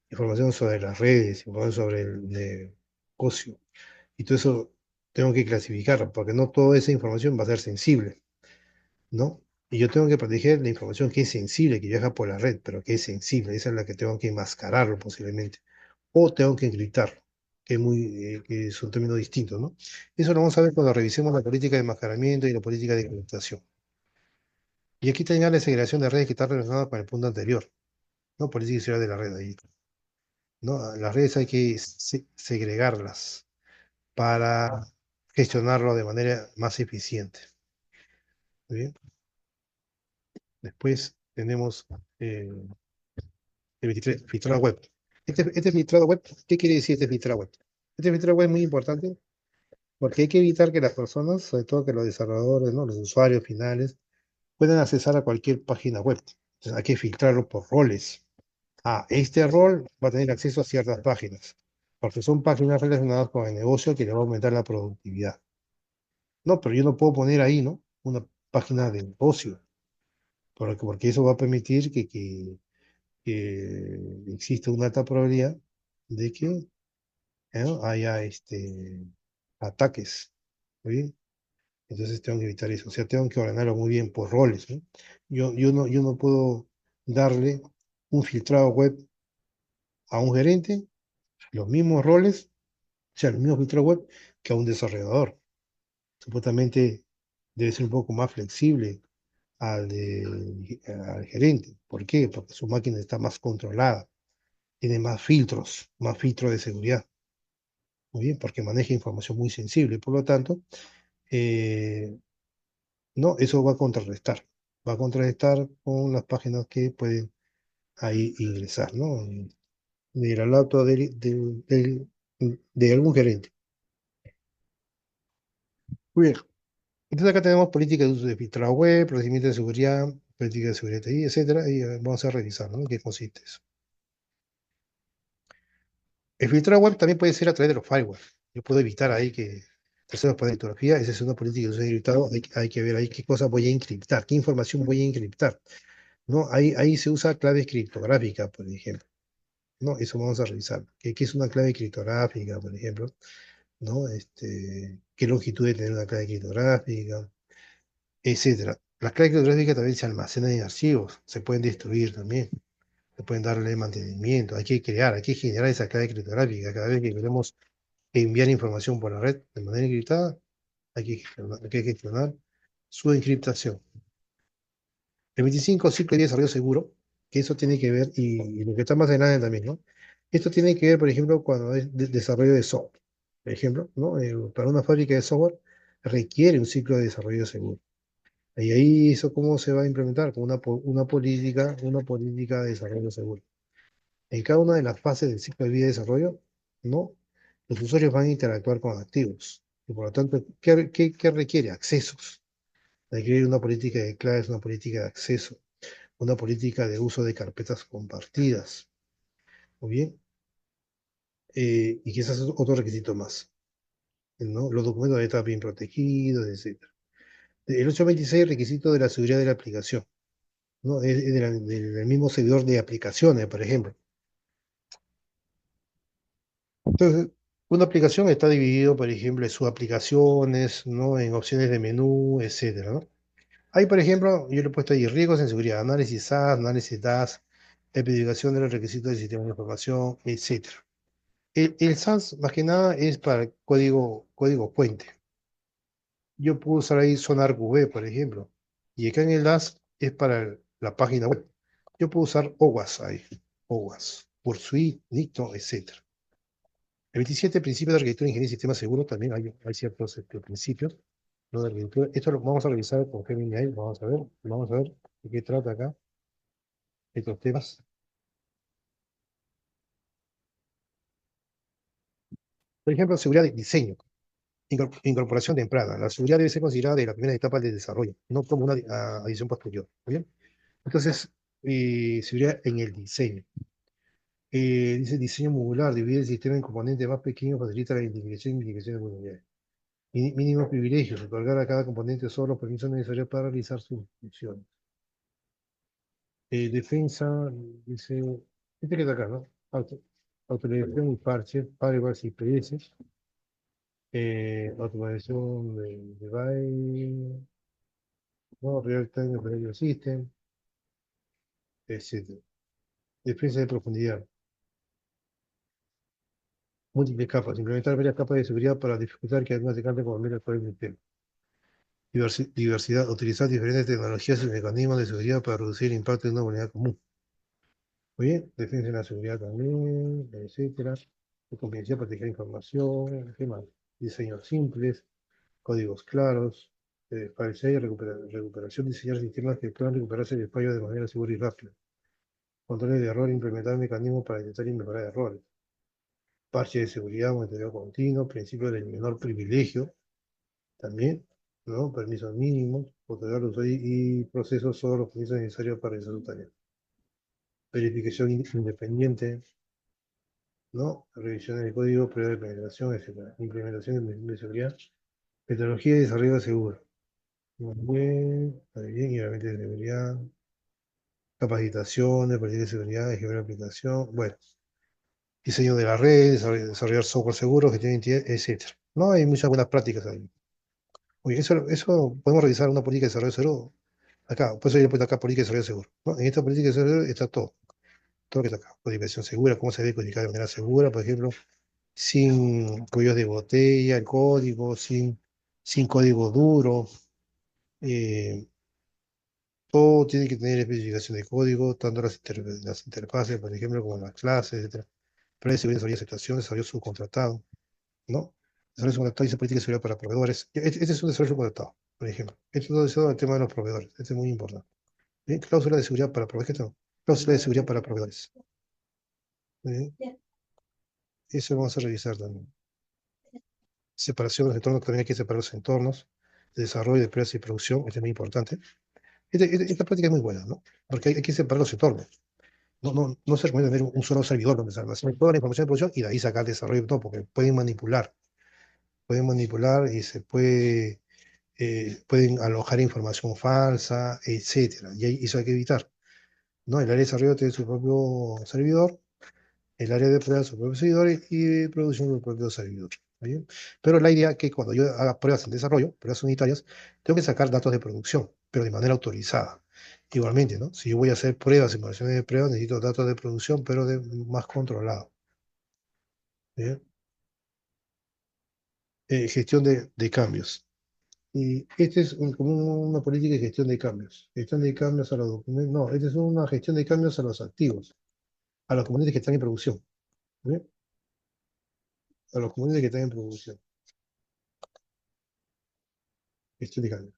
información sobre las redes, información sobre el negocio. Y todo eso tengo que clasificarlo, porque no toda esa información va a ser sensible, ¿no? Y yo tengo que proteger la información que es sensible, que viaja por la red, pero que es sensible. Esa es la que tengo que enmascararlo posiblemente. O tengo que encriptarlo, que es un término distinto, ¿no? Eso lo vamos a ver cuando revisemos la política de enmascaramiento y la política de encriptación. Y aquí tenía la segregación de redes que está relacionada con el punto anterior, ¿no? Política y seguridad de la red ahí, ¿no? Las redes hay que segregarlas para gestionarlo de manera más eficiente. ¿Muy bien? Después tenemos el 23, filtrado web. Este filtrado web, ¿qué quiere decir este filtrado web? Este filtrado web es muy importante porque hay que evitar que las personas, sobre todo que los desarrolladores, ¿no? Los usuarios finales, puedan accesar a cualquier página web. Entonces hay que filtrarlo por roles. Ah, este rol va a tener acceso a ciertas páginas, porque son páginas relacionadas con el negocio que le va a aumentar la productividad. No, pero yo no puedo poner ahí, ¿no? Una página de negocio, porque eso va a permitir que existe una alta probabilidad de que haya ataques. ¿Muy bien? Entonces tengo que evitar eso. O sea, tengo que ordenarlo muy bien por roles, ¿no? Yo no puedo darle un filtrado web a un gerente, los mismos roles, o sea, los mismos filtrados web que a un desarrollador. Supuestamente debe ser un poco más flexible al gerente. ¿Por qué? Porque su máquina está más controlada, tiene más filtros de seguridad. Muy bien, porque maneja información muy sensible. Por lo tanto, no, eso va a contrarrestar. va a contrarrestar con las páginas que pueden ahí ingresar, ¿no? De la laptop de algún gerente. Muy bien. Entonces acá tenemos política de uso de filtrado web, procedimientos de seguridad, política de seguridad TI, etcétera, y vamos a revisar, ¿no? ¿En qué consiste eso? El filtrado web también puede ser a través de los firewalls. Yo puedo evitar ahí que terceros puedan criptografía. Esa es una política de uso encriptado. Hay que ver ahí qué cosas voy a encriptar, qué información voy a encriptar, ¿no? Ahí se usa claves criptográficas, por ejemplo, ¿no? Eso vamos a revisar. ¿Qué es una clave criptográfica, por ejemplo? ¿No? ¿Qué longitud de tener una clave criptográfica? Etcétera. Las claves criptográficas también se almacenan en archivos, se pueden destruir también, se pueden darle mantenimiento, hay que generar esa clave criptográfica. Cada vez que queremos enviar información por la red de manera encriptada, hay que gestionar su encriptación. El 25, ciclo de desarrollo seguro, que eso tiene que ver, y lo que está más adelante también, ¿no? Esto tiene que ver, por ejemplo, cuando es desarrollo de software. Por ejemplo, ¿no? Para una fábrica de software requiere un ciclo de desarrollo seguro. Y ahí eso cómo se va a implementar con una política de desarrollo seguro. En cada una de las fases del ciclo de vida de desarrollo, ¿no? Los usuarios van a interactuar con activos. Y por lo tanto, ¿qué requiere? Accesos. Requiere una política de claves, una política de acceso, una política de uso de carpetas compartidas. Muy bien. Y quizás es otro requisito más, ¿no? Los documentos deben estar bien protegidos, etc. El 826, requisito de la seguridad de la aplicación, ¿no? Es del mismo servidor de aplicaciones, por ejemplo. Entonces, una aplicación está dividido, por ejemplo, en sus aplicaciones, ¿no? En opciones de menú, etcétera, ¿no? Ahí, por ejemplo, yo le he puesto ahí riesgos en seguridad, análisis SAS, análisis DAS, especificación de los requisitos del sistema de información, etcétera. El SAS, más que nada, es para código fuente. Yo puedo usar ahí SonarQB, por ejemplo. Y acá en el DAS es para la página web. Yo puedo usar OWASP ahí. OWASP, Pursuit, Nikto, etcétera. El 27, principio de arquitectura de ingeniería y sistemas seguros, también hay ciertos principios, ¿no? De arquitectura. Esto lo vamos a revisar con Gemini ahí, vamos a ver de qué trata acá estos temas. Por ejemplo, seguridad de diseño, incorporación temprana. La seguridad debe ser considerada de la primera etapa del desarrollo, no como una adición posterior. ¿Está bien? Entonces, seguridad en el diseño. Dice diseño modular, dividir el sistema en componentes más pequeños facilita la identificación y mitigación de vulnerabilidades. Mínimos privilegios, otorgar a cada componente solo los permisos necesarios para realizar sus funciones. Defensa, dice, este que está acá, ¿no? Autorización y parche, firewalls y PS, automatización de byte, ¿no? Real Time Operating System, etc. Defensa de profundidad, múltiples capas, implementar varias capas de seguridad para dificultar que algunas se canten como menos por el sistema. Diversidad, utilizar diferentes tecnologías y mecanismos de seguridad para reducir el impacto de una unidad común. Muy bien, defensa de la seguridad también, etcétera. Confidencialidad, proteger información, ¿qué más? Diseños simples, códigos claros, file recuperación, diseñar sistemas que puedan recuperarse el fallo de manera segura y rápida. Controles de error, implementar mecanismos para detectar y mejorar errores. Parche de seguridad, monitoreo continuo, principio del menor privilegio, también, ¿no? Permisos mínimos, otorgar los y procesos solo los permisos necesarios para realizar su tarea. Verificación independiente, ¿no? Revisiones de código, prueba de penetración, etc. Implementación de seguridad. Metodología de desarrollo seguro. Muy bien, está bien, y obviamente de seguridad. Capacitaciones, política de seguridad, ejemplo de aplicación. Bueno, diseño de la red, desarrollar software seguro, gestión de identidad, etc. No hay muchas buenas prácticas ahí. Oye, eso podemos revisar una política de desarrollo seguro. Acá, por eso yo he puesto acá política de desarrollo seguro, ¿no? En esta política de desarrollo seguro está todo lo que está acá. Codificación segura, cómo se debe codificar de manera segura, por ejemplo, sin cuellos de botella, el código, sin código duro. eh, Todo tiene que tener especificación de código, tanto las interfaces, por ejemplo, como las clases, etc. Pero de seguridad, aceptación, desarrollo subcontratado, ¿no? Desarrollo subcontratado dice política de seguridad para proveedores. Este es un desarrollo subcontratado. por ejemplo. Esto es todo el tema de los proveedores. Este es muy importante. Bien, cláusula de seguridad para proveedores. ¿Qué tengo? Cláusula de seguridad para proveedores. Bien, eso vamos a revisar también. Separación de los entornos, también hay que separar los entornos de desarrollo de pruebas y producción. Este es muy importante. Esta práctica es muy buena, ¿no? Porque hay que separar los entornos. No se recomienda tener un solo servidor donde se almacena toda la información de producción y de ahí sacar desarrollo y todo, porque pueden manipular y pueden alojar información falsa, etcétera. Eso hay que evitar, ¿no? El área de desarrollo tiene su propio servidor, el área de pruebas su propio servidor y de producción su propio servidor. ¿Está bien? Pero la idea es que cuando yo haga pruebas en desarrollo, pruebas unitarias, tengo que sacar datos de producción, pero de manera autorizada. Igualmente, ¿no? Si yo voy a hacer pruebas, simulaciones de pruebas, necesito datos de producción, pero más controlados. ¿Bien? Gestión de cambios. Y este es como una política de gestión de cambios. Gestión de cambios a los documentos. No, esta es una gestión de cambios a los activos, a los componentes que están en producción. ¿Bien? A los componentes que están en producción. Gestión de cambios.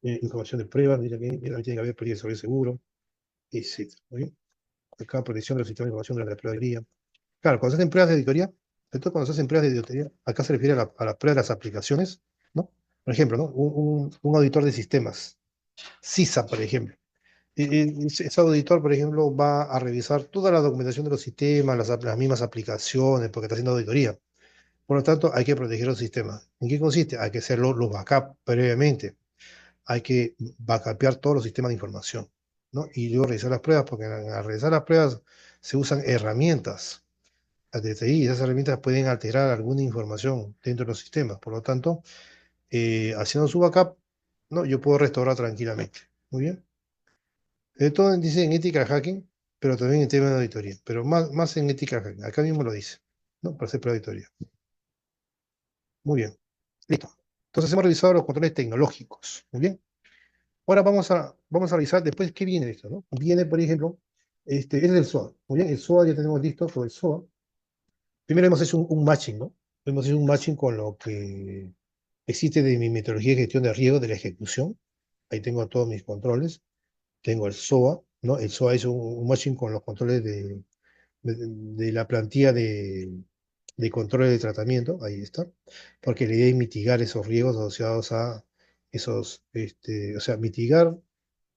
Información de pruebas, dice que tiene que haber política sobre seguro, etc. ¿Bien? Acá protección de los sistemas de información durante la prueba de auditoría. Claro, cuando se hacen pruebas de auditoría, sobre todo cuando se hacen pruebas de auditoría, acá se refiere a la prueba de las aplicaciones, ¿no? Por ejemplo, ¿no? Un auditor de sistemas, CISA, por ejemplo. Ese auditor, por ejemplo, va a revisar toda la documentación de los sistemas, las mismas aplicaciones, porque está haciendo auditoría. Por lo tanto, hay que proteger los sistemas. ¿En qué consiste? Hay que hacer los backup previamente. Hay que backupear todos los sistemas de información, ¿no? Y luego realizar las pruebas, porque al realizar las pruebas se usan herramientas de TI, y esas herramientas pueden alterar alguna información dentro de los sistemas. Por lo tanto, haciendo su backup, ¿no? Yo puedo restaurar tranquilamente. Muy bien. Todo dice en ética hacking, pero también en tema de auditoría, pero más en ética hacking. Acá mismo lo dice, ¿no? Para hacer pre-auditoría. Muy bien. Listo. Entonces hemos revisado los controles tecnológicos. Muy bien. Ahora vamos a revisar después qué viene de esto, ¿no? Viene, por ejemplo, este es el SOA. Muy bien, el SOA ya tenemos listo con el SOA. Primero hemos hecho un matching, ¿no? Hemos hecho un matching con lo que existe de mi metodología de gestión de riesgo de la ejecución. Ahí tengo todos mis controles. Tengo el SOA, ¿no? El SOA es un matching con los controles de la plantilla de control de tratamiento, ahí está, porque la idea es mitigar esos riesgos asociados a o sea, mitigar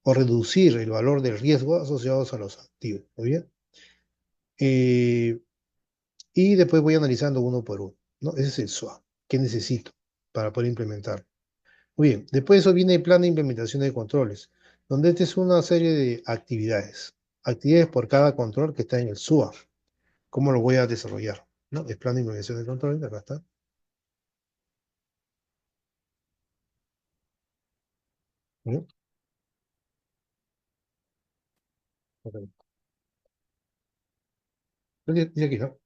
o reducir el valor del riesgo asociados a los activos, ¿muy bien? Eh, y después voy analizando uno por uno, ¿no? Ese es el SWOT. ¿Qué necesito para poder implementar? Muy bien, después de eso viene el plan de implementación de controles, donde esta es una serie de actividades. Actividades por cada control que está en el SUA. ¿Cómo lo voy a desarrollar? ¿No? El plan de implementación de controles, acá está. Muy bien. Ok. Dice aquí, ¿no?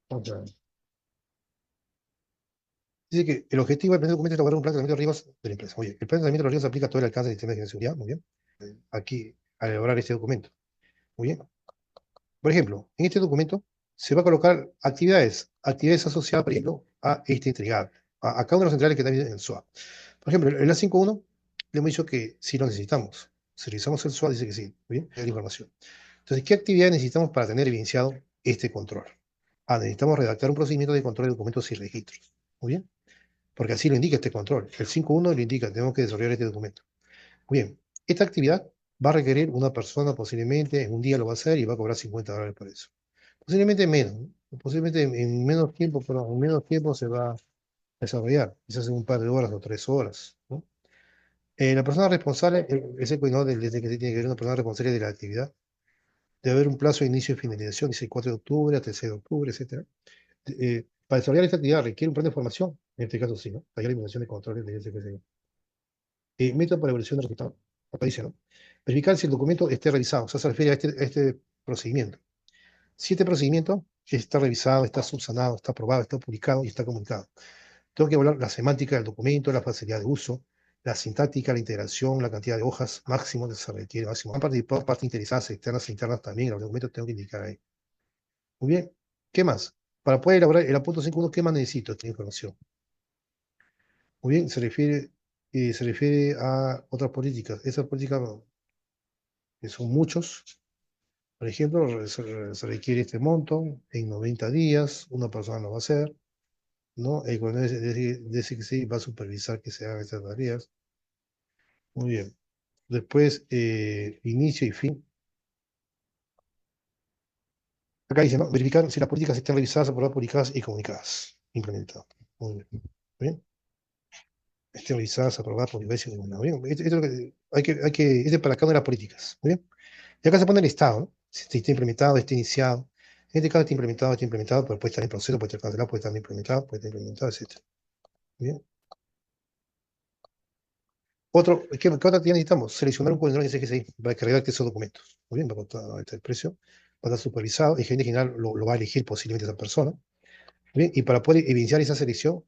Vamos a ver. Dice que el objetivo del primer documento es elaborar un plan de tratamiento de riesgos de la empresa. Oye, el plan de tratamiento de los riesgos aplica a todo el alcance del sistema de seguridad. Muy bien. Aquí, al elaborar este documento. Muy bien. Por ejemplo, en este documento se va a colocar actividades asociadas, por ejemplo, a este entregable, a cada uno de los centrales que también en el SOA. Por ejemplo, el A51 le hemos dicho que sí lo necesitamos. Si revisamos el SOA, dice que sí. Muy bien, es la información. Entonces, ¿qué actividades necesitamos para tener evidenciado este control? Necesitamos redactar un procedimiento de control de documentos y registros. Muy bien, porque así lo indica este control. El 5.1 lo indica, tenemos que desarrollar este documento. Muy bien, esta actividad va a requerir una persona posiblemente, en un día lo va a hacer y va a cobrar $50 por eso. Posiblemente menos, ¿no? Posiblemente en menos tiempo, pero en menos tiempo se va a desarrollar, quizás en un par de horas o 3 horas, ¿no? La persona responsable, ese cuidado desde que se tiene que ver una persona responsable de la actividad, debe haber un plazo de inicio y finalización, dice el 4 de octubre hasta el 6 de octubre, etcétera. Para desarrollar esta actividad requiere un plan de formación, en este caso sí, ¿no? Taller de implementación de controles de SFSI. Método para evaluación de resultados. Acá dice, ¿no? Verificar si el documento esté revisado, o sea, se refiere a este procedimiento. Si este procedimiento está revisado, está subsanado, está aprobado, está publicado y está comunicado. Tengo que evaluar la semántica del documento, la facilidad de uso, la sintáctica, la integración, la cantidad de hojas máximo que se requiere, máximo. Parte interesadas, externas e internas también, los documentos tengo que indicar ahí. Muy bien. ¿Qué más? Para poder elaborar el punto 5.1, ¿qué más necesito esta información? Muy bien, se refiere a otras políticas. Esas políticas que son muchos. Por ejemplo, se requiere este monto en 90 días, una persona lo va a hacer, ¿no? El coronel dice que sí, va a supervisar que se hagan estas tareas. Muy bien. Después, inicio y fin. Acá dice, ¿no? Verificar si las políticas están revisadas, aprobadas, publicadas y comunicadas. Implementadas. Muy bien. Muy bien. Estén revisadas, aprobadas, publicadas y comunicadas. Muy bien. Esto es lo que este es para cada una de las políticas. Muy bien. Y acá se pone el estado, ¿no? Si está implementado, está iniciado. En este caso está implementado, pero puede estar en proceso, puede estar cancelado, puede estar implementado, puede estar implementado, etc. Bien. ¿Qué otra actividad necesitamos? Seleccionar un coordinador en CGCI para que redacte esos documentos. Muy bien, va a contar el precio, va a estar supervisado, el gerente general lo va a elegir posiblemente esa persona. Bien, y para poder evidenciar esa selección,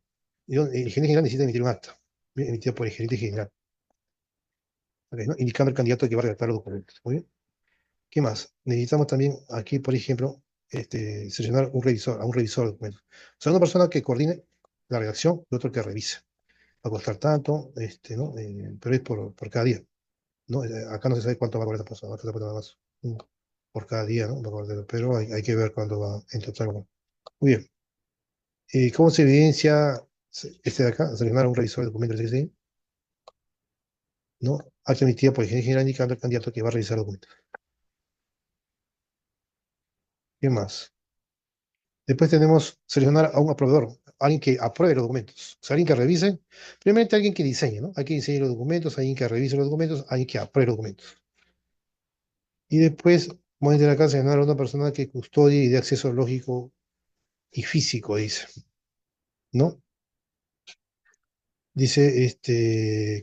el gerente general necesita emitir un acta, bien, emitido por el gerente general, ok, ¿no? Indicando el candidato que va a redactar los documentos. Muy bien. ¿Qué más? Necesitamos también aquí, por ejemplo, seleccionar a un revisor de documentos. O sea, una persona que coordine la redacción y otro que revise. Va a costar tanto, ¿no? Pero es por cada día, ¿no? Acá no se sabe cuánto va a cobrar esta persona, acá se puede más por cada día, ¿no? Va a cobrar, pero hay que ver cuándo va en total. Bueno. Muy bien. ¿Cómo se evidencia este de acá? Seleccionar a un revisor de documentos, ¿sí? ¿No? Acta emitida por el gerente general indicando al candidato que va a revisar el documento. ¿Qué más? Después tenemos seleccionar a un proveedor, alguien que apruebe los documentos, o sea, alguien que revise, primeramente alguien que diseñe, ¿no? Alguien que diseñe los documentos, alguien que revise los documentos, alguien que apruebe los documentos. Y después, vamos a tener acá seleccionar a una persona que custodie y dé acceso lógico y físico, dice, ¿no? Dice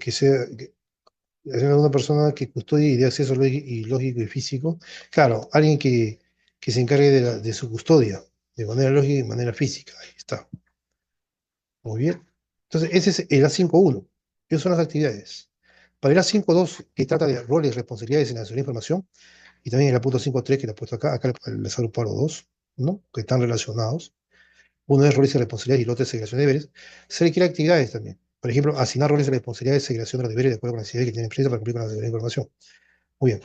seleccionar a una persona que custodie y dé acceso lógico y físico. Claro, alguien que se encargue de su custodia, de manera lógica y de manera física. Ahí está. Muy bien. Entonces, ese es el A5.1. Esas son las actividades. Para el A5.2, que trata de roles y responsabilidades en la seguridad de información, y también el punto 5.3, que le he puesto acá les he agrupado los dos, ¿no? Que están relacionados. Uno es roles y responsabilidades y el otro es segregación de deberes. Se requiere actividades también. Por ejemplo, asignar roles y responsabilidades, segregación de los deberes de acuerdo con las necesidades que tiene la empresa para cumplir con la seguridad de información. Muy bien.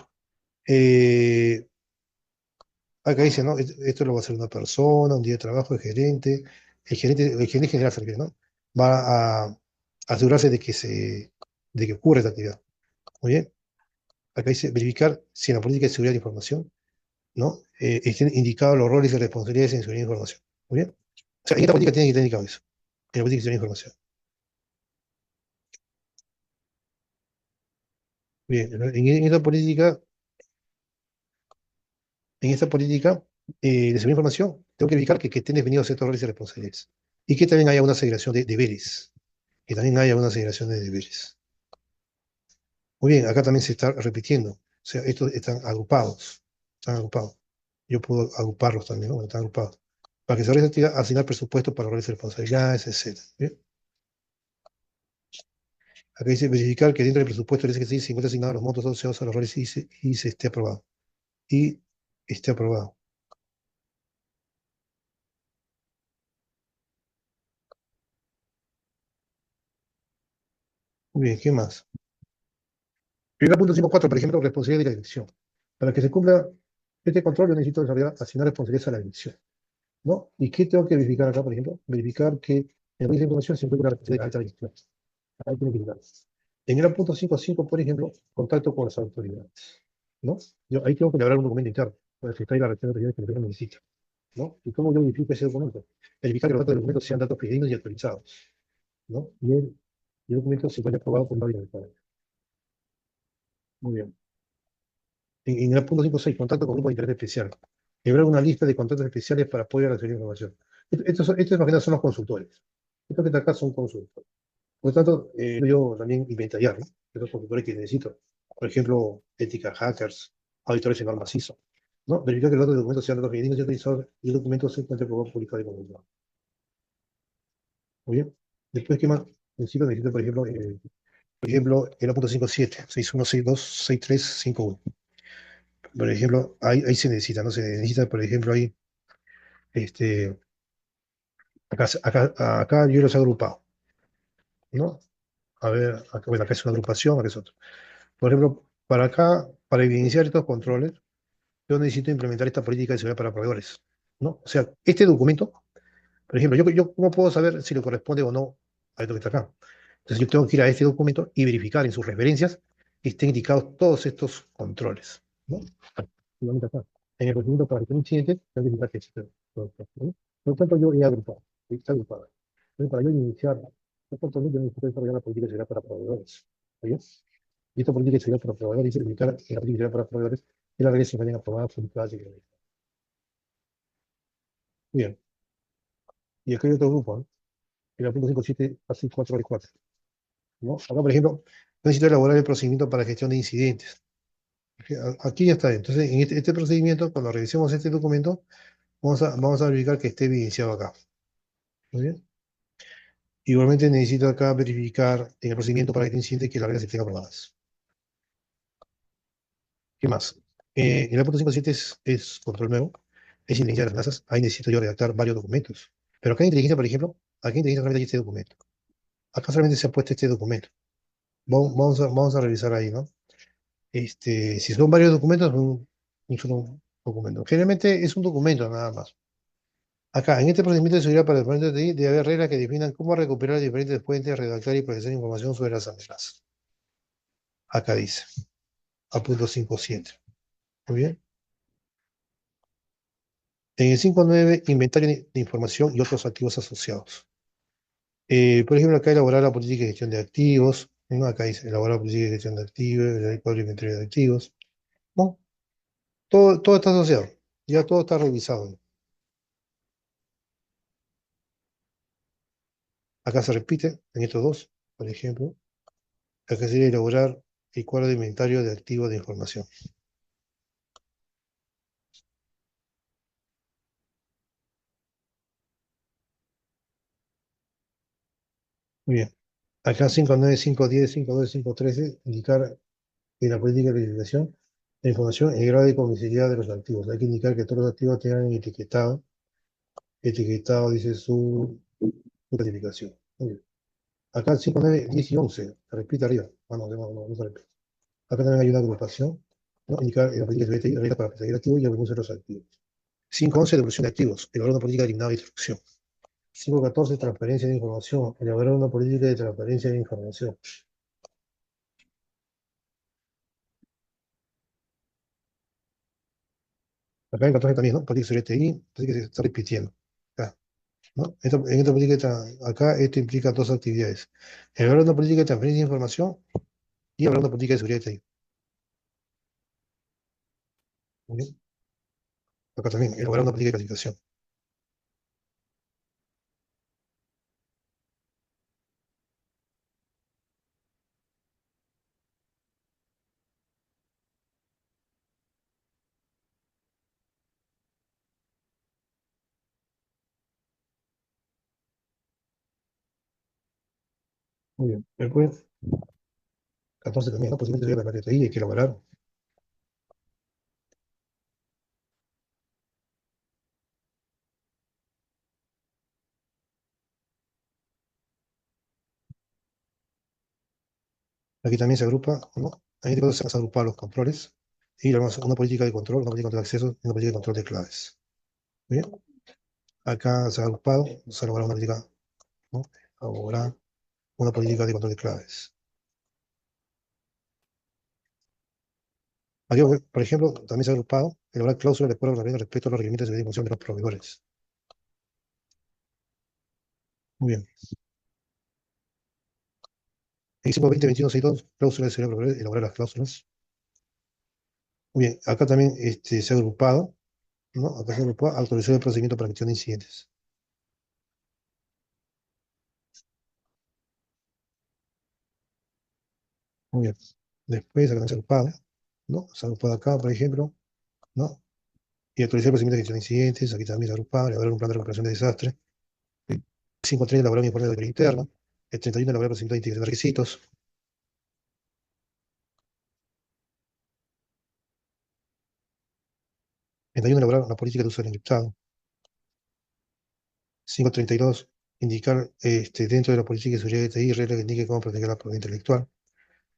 Eh, Acá dice, ¿no? Esto lo va a hacer una persona, un día de trabajo, el gerente general se refiere, ¿no? Va a asegurarse de que ocurra esta actividad. Muy bien. Acá dice verificar si en la política de seguridad de información, ¿no? Estén indicados los roles y responsabilidades en seguridad de información. Muy bien. O sea, en esta política tiene que estar indicado eso. En la política de seguridad de información. Bien. En esta política de seguridad de información, tengo que verificar que estén definidos estos roles y responsabilidades. Y que también haya una segregación de deberes. Que también haya una segregación de deberes. Muy bien, acá también se está repitiendo. O sea, estos están agrupados. Están agrupados. Yo puedo agruparlos también, ¿no? Están agrupados. Para que se realice actividad, asignar presupuesto para roles y responsabilidades, etc. ¿Bien? Acá dice verificar que dentro del presupuesto dice que sí, se encuentran asignados los montos asociados a los roles y se esté aprobado. Y esté aprobado. Muy bien, ¿qué más? Primer punto 5.4, por ejemplo, responsabilidad de la dirección. Para que se cumpla este control, yo necesito desarrollar, asignar responsabilidades a la dirección, ¿no? ¿Y qué tengo que verificar acá, por ejemplo? Verificar que en la información se encuentra la responsabilidad de alta dirección. Ahí tiene que llegar. En el punto 5.5, por ejemplo, contacto con las autoridades, ¿no? Yo ahí tengo que elaborar un documento interno para fijar la relación de autoridades que el gobierno necesita, ¿no? ¿Y cómo yo verifico ese documento? Verificar que los datos del documento sean datos fidedignos y actualizados, ¿no? Y el documento se encuentra aprobado por varios Estado. Muy bien. En el punto 5.6, contacto con grupos de interés especial. Elaborar una lista de contactos especiales para poder recibir información. Estos más que nada son los consultores. Estos que están acá son consultores. Por lo tanto, yo también inventariar, ¿no? Esos consultores que necesito. Por ejemplo, ética, hackers, auditores en normas ISO. ¿No? Verificar que los datos de documentos sean datos fidedignos y autorizados y el documento se encuentre publicado y comunicado. Muy bien. Después, ¿qué más? Necesito, por ejemplo, el punto 5.7, 6.1, 6.2, 6.3, 5.1. Por ejemplo, ahí se necesita, ¿no? Se necesita, por ejemplo, ahí, este, acá yo los he agrupado. ¿no? A ver, acá, bueno, acá es una agrupación, acá es otro. Por ejemplo, para acá, para evidenciar estos controles, yo necesito implementar esta política de seguridad para proveedores, ¿no? O sea, este documento, por ejemplo, yo ¿cómo puedo saber si le corresponde o no a esto que está acá? Entonces yo tengo que ir a este documento y verificar en sus referencias que estén indicados todos estos controles, ¿no? Igualmente acá. En el procedimiento para el incidente, tengo que verificar que existe todo esto, ¿no? Por lo tanto, yo he agrupado, está agrupado. Entonces, para yo iniciar los controles, yo necesito desarrollar la política de seguridad para proveedores. ¿Está bien? Y esta política de seguridad para proveedores dice limitar la política de seguridad para proveedores y las reglas se vayan aprobadas, publicadas y creadas. Bien. Y aquí hay otro grupo, ¿no? El punto 57 así 4 ¿no? Acá, por ejemplo, necesito elaborar el procedimiento para gestión de incidentes. Aquí ya está. Entonces, en este procedimiento, cuando revisemos este documento, vamos a verificar que esté evidenciado acá. Muy bien. Igualmente necesito acá verificar en el procedimiento para este incidente que las reglas estén aprobadas. ¿Qué más? En el punto 57 es control nuevo, es inteligencia de las amenazas. Ahí necesito yo redactar varios documentos. Pero acá en inteligencia, por ejemplo, aquí en inteligencia solamente hay este documento. Acá solamente se ha puesto este documento. Vamos a revisar ahí, ¿no? Si son varios documentos, un solo documento. Generalmente es un documento nada más. Acá, en este procedimiento de seguridad para el departamento de TI, debe haber reglas que definan cómo recuperar diferentes fuentes, redactar y procesar información sobre las amenazas. Acá dice, a punto 5.7. Muy bien. En el 5.9, inventario de información y otros activos asociados. Por ejemplo, acá elaborar la política de gestión de activos. ¿No? Acá dice elaborar la política de gestión de activos, el cuadro de inventario de activos. ¿No? Todo está asociado. Ya todo está revisado. Acá se repite en estos dos, por ejemplo. Acá sería elaborar el cuadro de inventario de activos de información. Muy bien. Acá 5.9, 5.10, 5.12, 5.13, indicar en la política de licitación la información, el grado de confidencialidad de los activos. Hay que indicar que todos los activos tengan etiquetado dice su clasificación. Muy bien. Acá 5.9, 10 y 11, se repite arriba. Ah, no, no se repite. Acá también hay una agrupación, ¿no? Indicar en la política de seguridad reglas para perseguir activos y algunos de los activos. 5.11, devolución de activos, elaborar una política de eliminado de instrucción. 5.14, transparencia de información, elaborar una política de transparencia de información. Acá en 14 también, ¿no? Política de seguridad TI, así que se está repitiendo. Acá, ¿no? En esta política, acá esto implica dos actividades. Elaborar una política de transparencia de información y elaborar una política de seguridad TI. Muy bien. Acá también, elaborar una política de clasificación. Muy bien. Después, 14 también, ¿no? Posiblemente de seguridad TI, hay que elaborar. Aquí también se agrupa, ¿no? Ahí se han agrupado los controles y una política de control, una política de control de acceso y una política de control de claves. Muy bien. Acá se ha agrupado, se ha elaborado una política, ¿no? Ahora, una política de control de claves. Aquí, por ejemplo, también se ha agrupado elaborar cláusulas de acuerdo al respecto a los requerimientos de información de los proveedores. Muy bien. Hicimos 20, 21, 62, cláusulas de seguridad de proveedores, elaborar las cláusulas. Muy bien. Acá también se ha agrupado, ¿no? Acá se ha agrupado autorizar el procedimiento para gestión de incidentes. Muy bien. Después, acá también se ha agrupado, ¿no? Se ha agrupado acá, por ejemplo, ¿no? Y autorizar el procedimiento de gestión de incidentes. Aquí también se ha agrupado, elaborar un plan de recuperación de desastre. 5.3, elaborar un informe de auditoría interna. El 31, elaborar el procedimiento de integración de requisitos. 31, elaborar una política de uso del encriptado. 5.32, indicar dentro de la política de seguridad de TI reglas que indiquen cómo proteger la propiedad intelectual.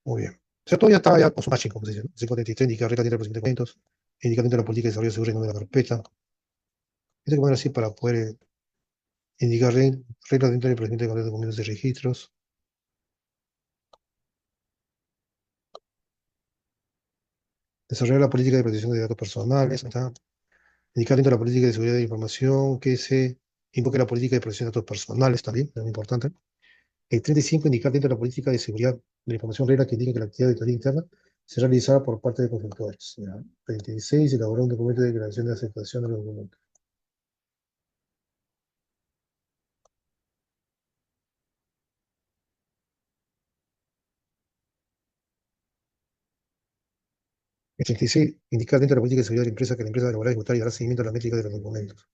Muy bien. O sea, todo ya está ya con su matching, como se dice, ¿no? 533 indica reglas dentro de los documentos, indica dentro de la política de desarrollo seguro y nombre de la carpeta. Esto hay que poner así para poder indicar reglas dentro del procedimiento de documentos y registros. Desarrollar la política de protección de datos personales. Ahí está. Indicar dentro de la política de seguridad de la información que se invoque la política de protección de datos personales también, es muy importante. El 35, indicar dentro de la política de seguridad de la información reglas que indiquen que la actividad de auditoría interna será realizada por parte de consultores. ¿Ya? 36, elaborar un documento de declaración de aceptación de los documentos. El 36, indicar dentro de la política de seguridad de la empresa que la empresa elaborará, ejecutar y dará seguimiento a la métrica de los documentos.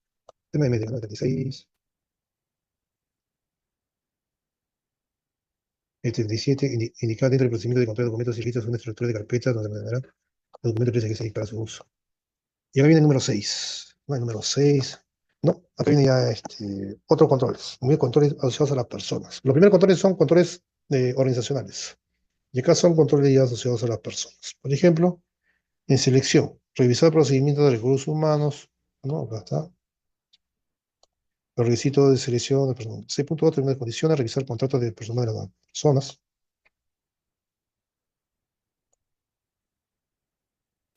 Tema de medio, ¿no? 36. El 37, indicar dentro del procedimiento de control de documentos y listas una estructura de carpetas donde ordenará los documentos que se para su uso. Y ahora viene el número 6. No, el número 6. No, acá viene ya otros controles. Muy bien, controles asociados a las personas. Los primeros controles son controles organizacionales. Y acá son controles ya asociados a las personas. Por ejemplo, en selección, revisar procedimientos de recursos humanos. ¿No? Acá está. Los requisitos de selección de personal. 6.2, términos de condiciones, revisar contratos de personal de las personas.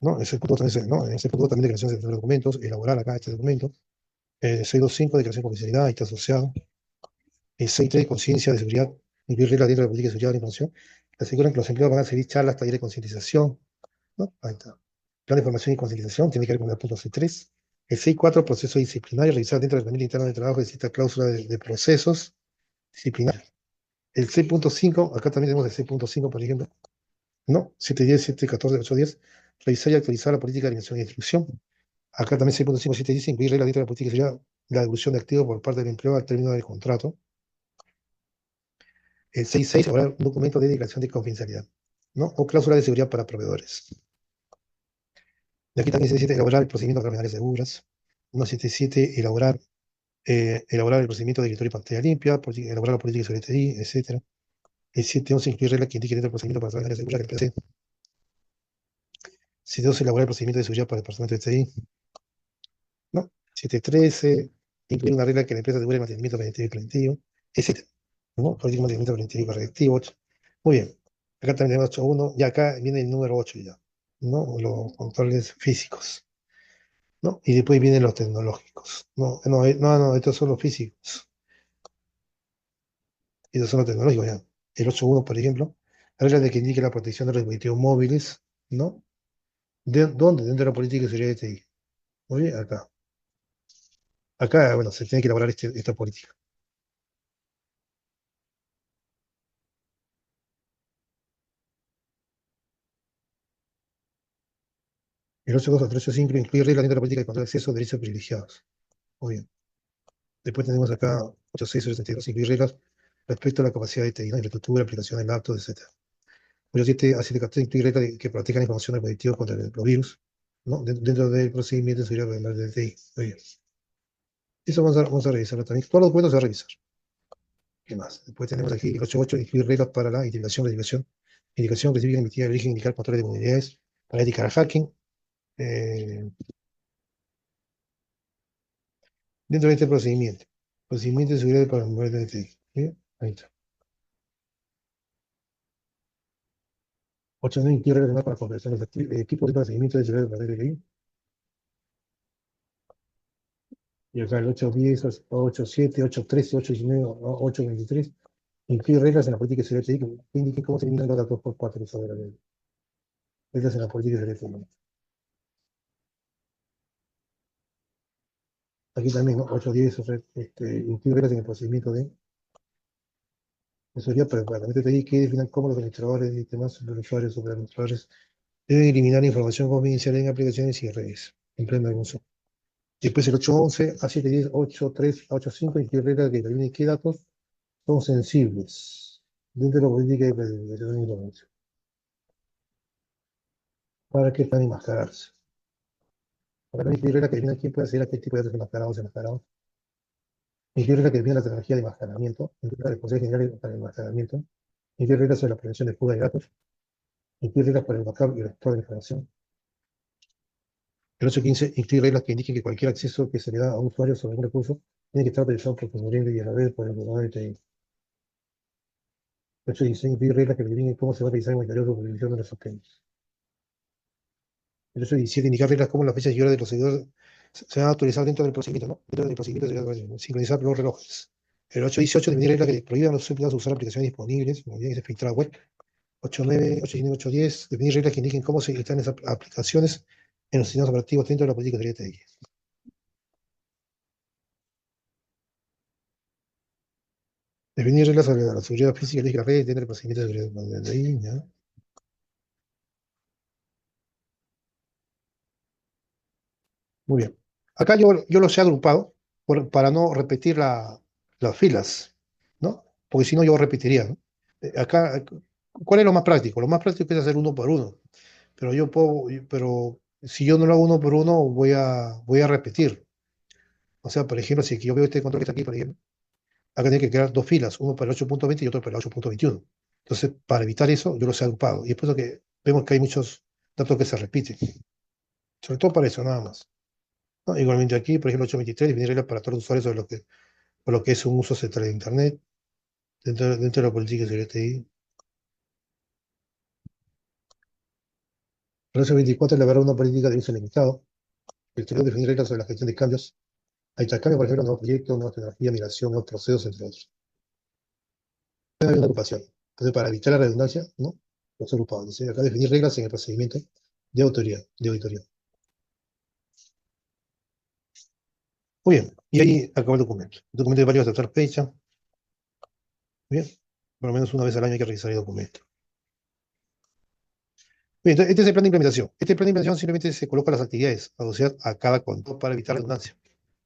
¿No? Ese punto también, ¿no? En ese punto también declaración de documentos, elaborar acá este documento. 625, declaración de confidencialidad, ahí está asociado. El 6.3, conciencia de seguridad, incluir reglas dentro de la política de seguridad de la información, que aseguran que los empleados van a seguir charlas, talleres de concientización, ¿no? Ahí está. Plan de información y concientización, tiene que ver con el punto 6.3. El 6.4, proceso disciplinario, revisar dentro del ambiente interno de trabajo, existe cláusula de procesos disciplinarios. El 6.5, acá también tenemos el 6.5, por ejemplo, ¿no? 7.10, 7.14, 8.10, revisar y actualizar la política de alineación y instrucción. Acá también 6.5, 7.10, incluir reglas dentro de la política de seguridad, la devolución de activos por parte del empleado al término del contrato. El 6.6, elaborar un documento de declaración de confidencialidad, ¿no? O cláusula de seguridad para proveedores. Y aquí también 7.7, elaborar el procedimiento de criminales seguras. 1.7.7, elaborar el procedimiento de directorio y pantalla limpia, elaborar la política de seguridad TI, etc. El 7.11, incluir reglas que indiquen dentro del procedimiento para trabajar en seguridad que el PC. 7.12, elaborar el procedimiento de seguridad para el departamento de TI, ¿no? 7.13, incluir una regla que la empresa asegure el mantenimiento preventivo y preventivo, etc. ¿No? Política de mantenimiento preventivo y correctivo. Muy bien. Acá también tenemos 8.1, y acá viene el número 8 ya, ¿no? Los controles físicos, ¿no? Y después vienen los tecnológicos. No, no, no, estos son los físicos. Estos son los tecnológicos ya. El 8.1, por ejemplo, la regla de que indique la protección de los dispositivos móviles, ¿no? ¿Dónde? Dentro de la política de seguridad de TI. Muy bien, acá. Acá, bueno, se tiene que elaborar esta política. El 8.2 al 8.5 incluye reglas dentro de la política de control de acceso a derechos privilegiados. Muy bien. Después tenemos acá 8.6 y 82, incluye reglas respecto a la capacidad de TI, ¿no? Infraestructura, aplicación de datos, etc. 8.7 a 7.14 incluye reglas que protejan la información del dispositivo contra los virus, ¿no? Dentro del procedimiento de seguridad de TI. Muy bien. Eso vamos a revisarlo también. Todos los documentos se van a revisar. ¿Qué más? Después tenemos aquí el 8.8, incluye reglas para la identificación, verificación, indicación, recibir, emitir, origen, indicar controles de vulnerabilidades, para ética al hacking. eh, Dentro de este procedimiento. Procedimiento de seguridad para mover de TI. ¿Bien? Ahí está. 8 no incluye reglas para configuraciones de equipos de procedimiento de seguridad para TI. Y acá el 8.10, 8.7, 8.13, 8.19, 8.23 incluye reglas en la política de seguridad TI que indiquen cómo se eliminan los datos por parte de la ley. Reglas en la política de seguridad TI. Aquí también, ¿no? 8.10 incluye reglas en el procedimiento de seguridad para el departamento de TI que definan cómo los administradores de sistemas, superusuarios, superadministradores deben eliminar información confidencial en aplicaciones y redes en pleno uso. Después el 8.11 a 7.10, 8.3 a 8.5 incluye reglas que determinen qué datos son sensibles dentro de la política de protección de información. ¿Para qué están enmascararse? Para también incluye reglas que determinan quién puede acceder a qué tipo de datos enmascarados. incluye reglas que definen la tecnología de enmascaramiento, incluye reglas de responsabilidad general para el enmascaramiento, incluye reglas sobre la prevención de fuga de datos, incluye reglas para el backup y el restore de información. El 8.15 incluye reglas que indiquen que cualquier acceso que se le da a un usuario sobre algún recurso tiene que estar autorizado por el libre y a la vez por el proveedor de TI. El 8.16 incluye reglas que definen cómo se va a realizar el monitoreo de supervisión de los sistemas. El 8.17 indica reglas como las fechas y horas de los servidores se van a actualizar dentro del procedimiento, ¿no? Dentro del procedimiento se van a sincronizar los relojes. El 8.18 define reglas que prohíban a los empleados usar aplicaciones disponibles, como bien es filtrada web. 8.9, 8.9, 8.10 definir reglas que indiquen cómo se instalan esas aplicaciones en los sistemas operativos dentro de la política de TI. Definir reglas sobre la seguridad física y la red dentro del procedimiento de seguridad de TI, ¿ya? Muy bien. Acá yo los he agrupado para no repetir las filas, ¿no? Porque si no yo repetiría, ¿no? Acá, ¿cuál es lo más práctico? Lo más práctico es hacer uno por uno, pero si yo no lo hago uno por uno, voy a repetir. O sea, por ejemplo, si yo veo este control que está aquí, por ejemplo, acá tiene que crear dos filas, uno para el 8.20 y otro para el 8.21. Entonces, para evitar eso, yo los he agrupado. Y es por eso que vemos que hay muchos datos que se repiten. Sobre todo para eso, nada más. ¿No? Igualmente aquí, por ejemplo, 8.23, definir reglas para todos los usuarios sobre lo que es un uso central de Internet, dentro de la política de seguridad TI. El 8.24, elaborar una política de uso limitado. El exterior, definir reglas sobre la gestión de cambios. Hay cambios, por ejemplo, nuevos proyectos, nuevas tecnologías, migración, nuevos procesos, entre otros. No hay una agrupación. Entonces, para evitar la redundancia, ¿no? Los agrupados. Entonces, acá definir reglas en el procedimiento de autoría, de auditoría. Muy bien. Y ahí acabó el documento. El documento de varios tratar fecha. Muy bien. Por lo menos una vez al año hay que revisar el documento. Bien, entonces, este es el plan de implementación. Este plan de implementación simplemente se coloca las actividades asociadas a cada control para evitar redundancia,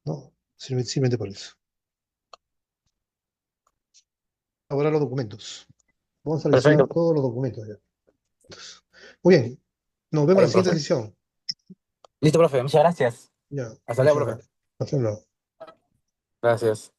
¿no? Simplemente por eso. Ahora los documentos. Vamos a revisar Perfecto. todos los documentos ya. Muy bien. Nos vemos Está en la bien, siguiente profe. sesión. Listo, profe. Muchas gracias. Ya, Hasta luego, muchas profe. gracias. Hasta luego. Gracias.